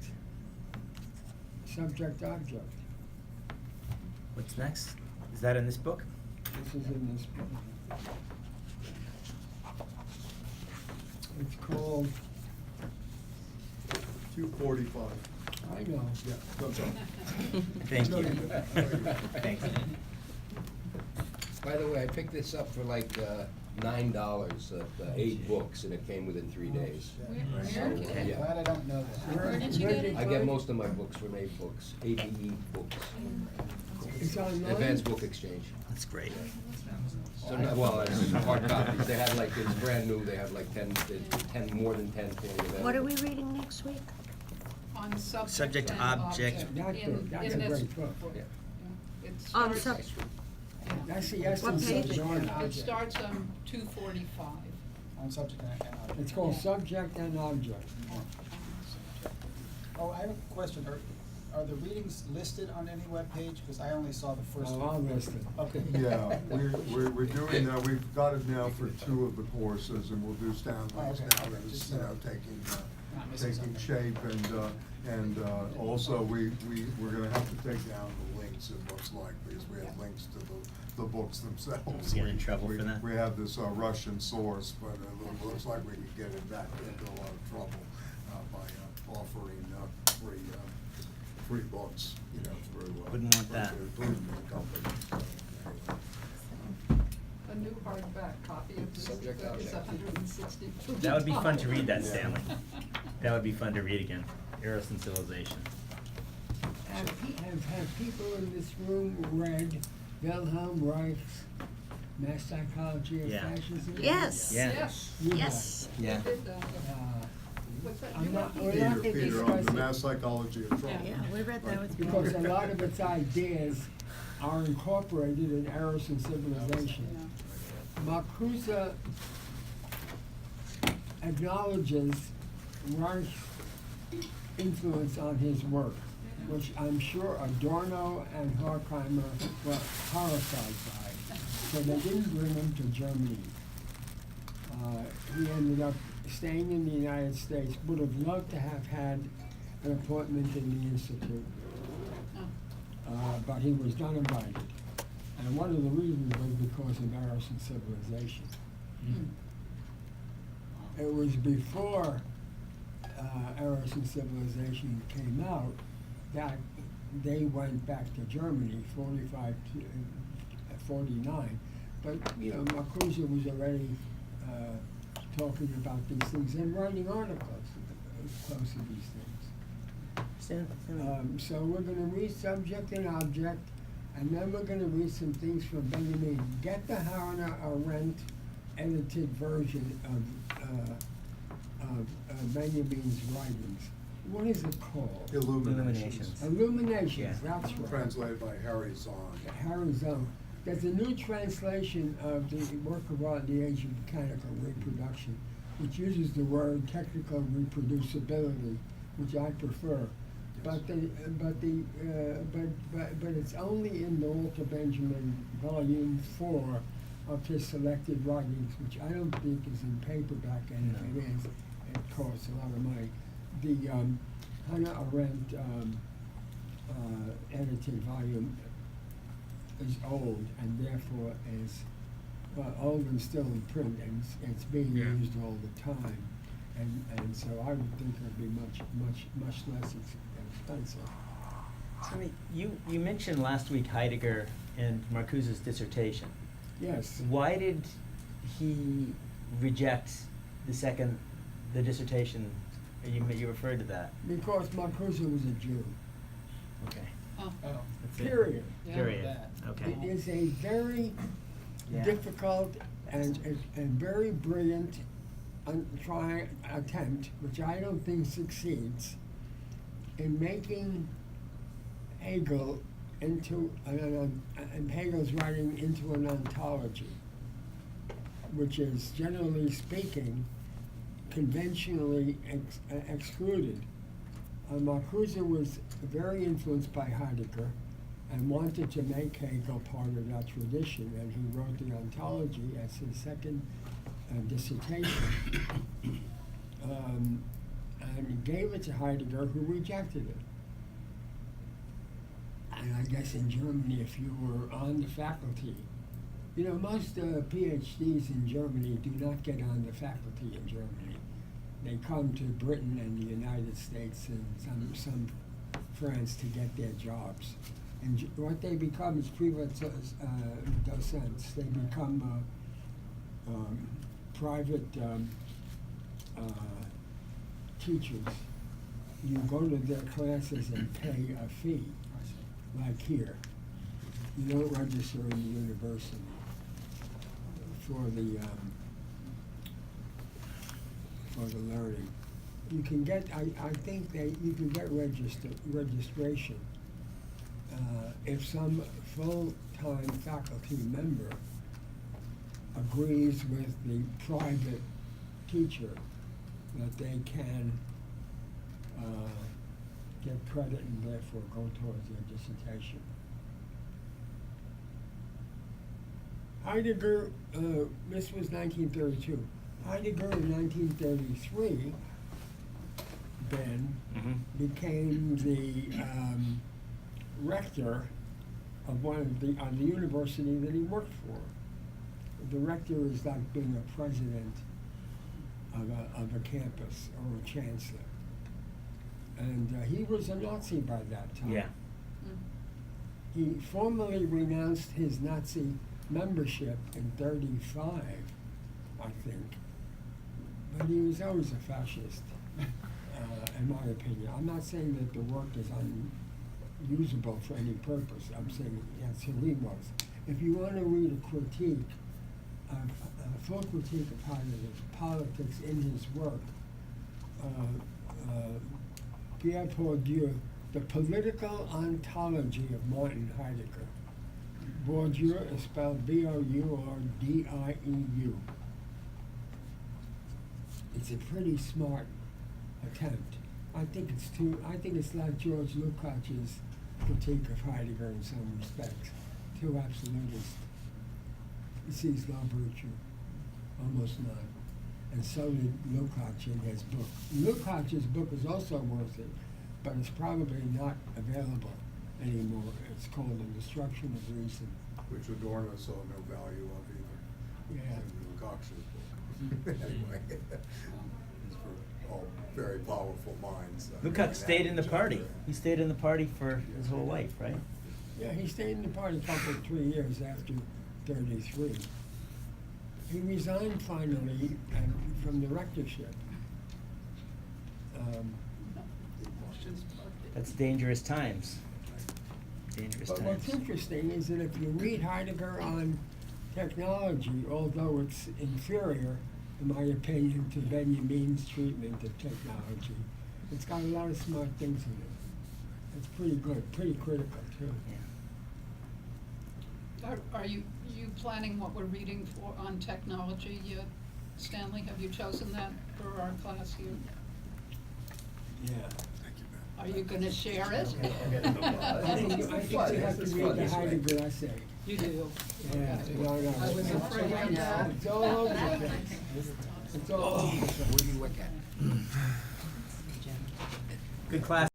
Subject object. What's next? Is that in this book? This is in this book. It's called, 245. I know. Yeah, that's all. Thank No, you. Thank you. By the way, I picked this up for like $9 at 8 books, and it came within 3 days. Where So, did you get it? yeah. Glad I don't know that. Where did you get it? I get most of my books from 8 books, ABE books, It's online? Advanced Book Exchange. That's great. So, well, it's hard copies. They had like, it's brand new, they have like 10, more than 10 fully available. What are we reading next week? On subject Subject, and object. That's in a this great book. Yeah. On starts, sub- That's the What essence of page? Adorno. it starts on 245. On subject and object. It's called subject and object. Oh, I have a question. Are the readings listed on any webpage? Because I only saw the first Oh, one. I'll list it. Okay. Yeah, we're doing that, we've got it now for 2 of the courses, and we'll do Stanley's Oh, okay. now that it's, Just, taking, not missing taking something. shape, and also we're gonna have to take down the links, it looks like, because we have links to the books themselves. Get in trouble for that? We have this Russian source, but it looks like we could get it back into a lot of trouble by offering free books, through. Wouldn't want that. through the company. So, A new hardback copy of this Subject book is object. 162. That would be fun to read that, Yeah. Stanley. That would be fun to read again. Eros and Civilization. Have people in this room read Wilhelm Reich's Mass Psychology of Yeah. Fascism? Yes. Yeah. Yes. You have. Yes. Yeah. They did that. Uh, What's that? I'm You not- wrote we're the- not gonna Peter, on discuss the it. mass psychology of trouble. Yeah. We read that with Because a lot of its ideas are incorporated in Eros and Civilization. Yeah. Marcuse acknowledges Reich's influence on his work, which I'm sure Adorno and Horkheimer were horrified by. So they didn't bring him to Germany. He ended up staying in the United States, would have loved to have had an appointment in the Institute. Oh. But he was not invited. And one of the reasons was because of Eros and Civilization. It was before Eros and Civilization came out that they went back to Germany, 45 to 49. But, Marcuse was already talking about these things and writing articles close to these things. So we're gonna read Subject and Object, and then we're gonna read some things from Benjamin. Get the Hannah Arendt edited version of Benjamin's writings. What is it called? Illuminations. Illuminations, Yeah. that's right. Translated by Harry Zahn. Harry Zahn. There's a new translation of the work of art, The Age of Mechanical Reproduction, which uses the word technical reproducibility, which I prefer. But it's only in the Walter Benjamin Volume 4 of his selected writings, which I don't think is in paperback, and if it is, it costs a lot of money. The Hannah Arendt edited volume is old and therefore is, old and still in print, and it's being used all the time. And so I would think it would be much less expensive. I mean, you mentioned last week Heidegger and Marcuse's dissertation. Yes. Why did he reject the dissertation? You referred to that. Because Marcuse was a Jew. Okay. Oh. Oh. That's it. Period. Yeah. Period. That. Okay. It is a very Yeah. difficult and very brilliant attempt, which I don't think succeeds, in making Hegel into and Hegel's writing into an ontology, which is, generally speaking, conventionally excluded. Marcuse was very influenced by Heidegger and wanted to make Hegel part of that tradition, and he wrote the ontology as his second dissertation. And he gave it to Heidegger, who rejected it. And I guess in Germany, if you were on the faculty, most PhDs in Germany do not get on the faculty in Germany. They come to Britain and the United States and some France to get their jobs. And what they become is docents. They become private teachers. You go to their classes and pay a fee, like here. You don't register in the university for the learning. You can get, I think you can get registration if some full-time faculty member agrees with the private teacher that they can get credit and therefore go towards their dissertation. Heidegger, this was 1932. Heidegger in 1933 then became the rector of on the university that he worked for. The rector is like being a president of a campus or a chancellor. And he was a Nazi by that time. Yeah. He formally renounced his Nazi membership in 1935, I think. But he was always a fascist, in my opinion. I'm not saying that the work is unusable for any purpose. I'm saying that's who he was. If you want to read a critique, a full critique of Heidegger's politics in his work, Pierre Bourdieu, The Political Ontology of Martin Heidegger. Bourdieu is spelled B-O-U-R-D-I-E-U. It's a pretty smart attempt. I think it's like George Lukács's critique of Heidegger in some respects. Too absolutist. He sees no virtue, almost none. And so did Lukács in his book. Lukács's book is also worth it, but it's probably not available anymore. It's called The Destruction of Reason. Which Adorno saw no value of either. Yeah. In Lukács's book. Anyway, it's for all very powerful minds. Lukács stayed in the party. He stayed in the party for his whole life, right? Yeah, he stayed in the party for 3 years after 1933. He resigned finally from the rectorship. That's dangerous times. Dangerous But what's times. interesting is that if you read Heidegger on technology, although it's inferior, in my opinion, to Benjamin's treatment of technology, it's got a lot of smart things in it. It's pretty good, pretty critical too. Yeah. Are you planning what we're reading for on technology yet, Stanley? Have you chosen that for our class here? Yeah. Are you gonna share it? I think you have to read the Heidegger essay. You do? Yeah, no. I was afraid of that. It's all over the place. It's all over the place. What do you look at? Good class.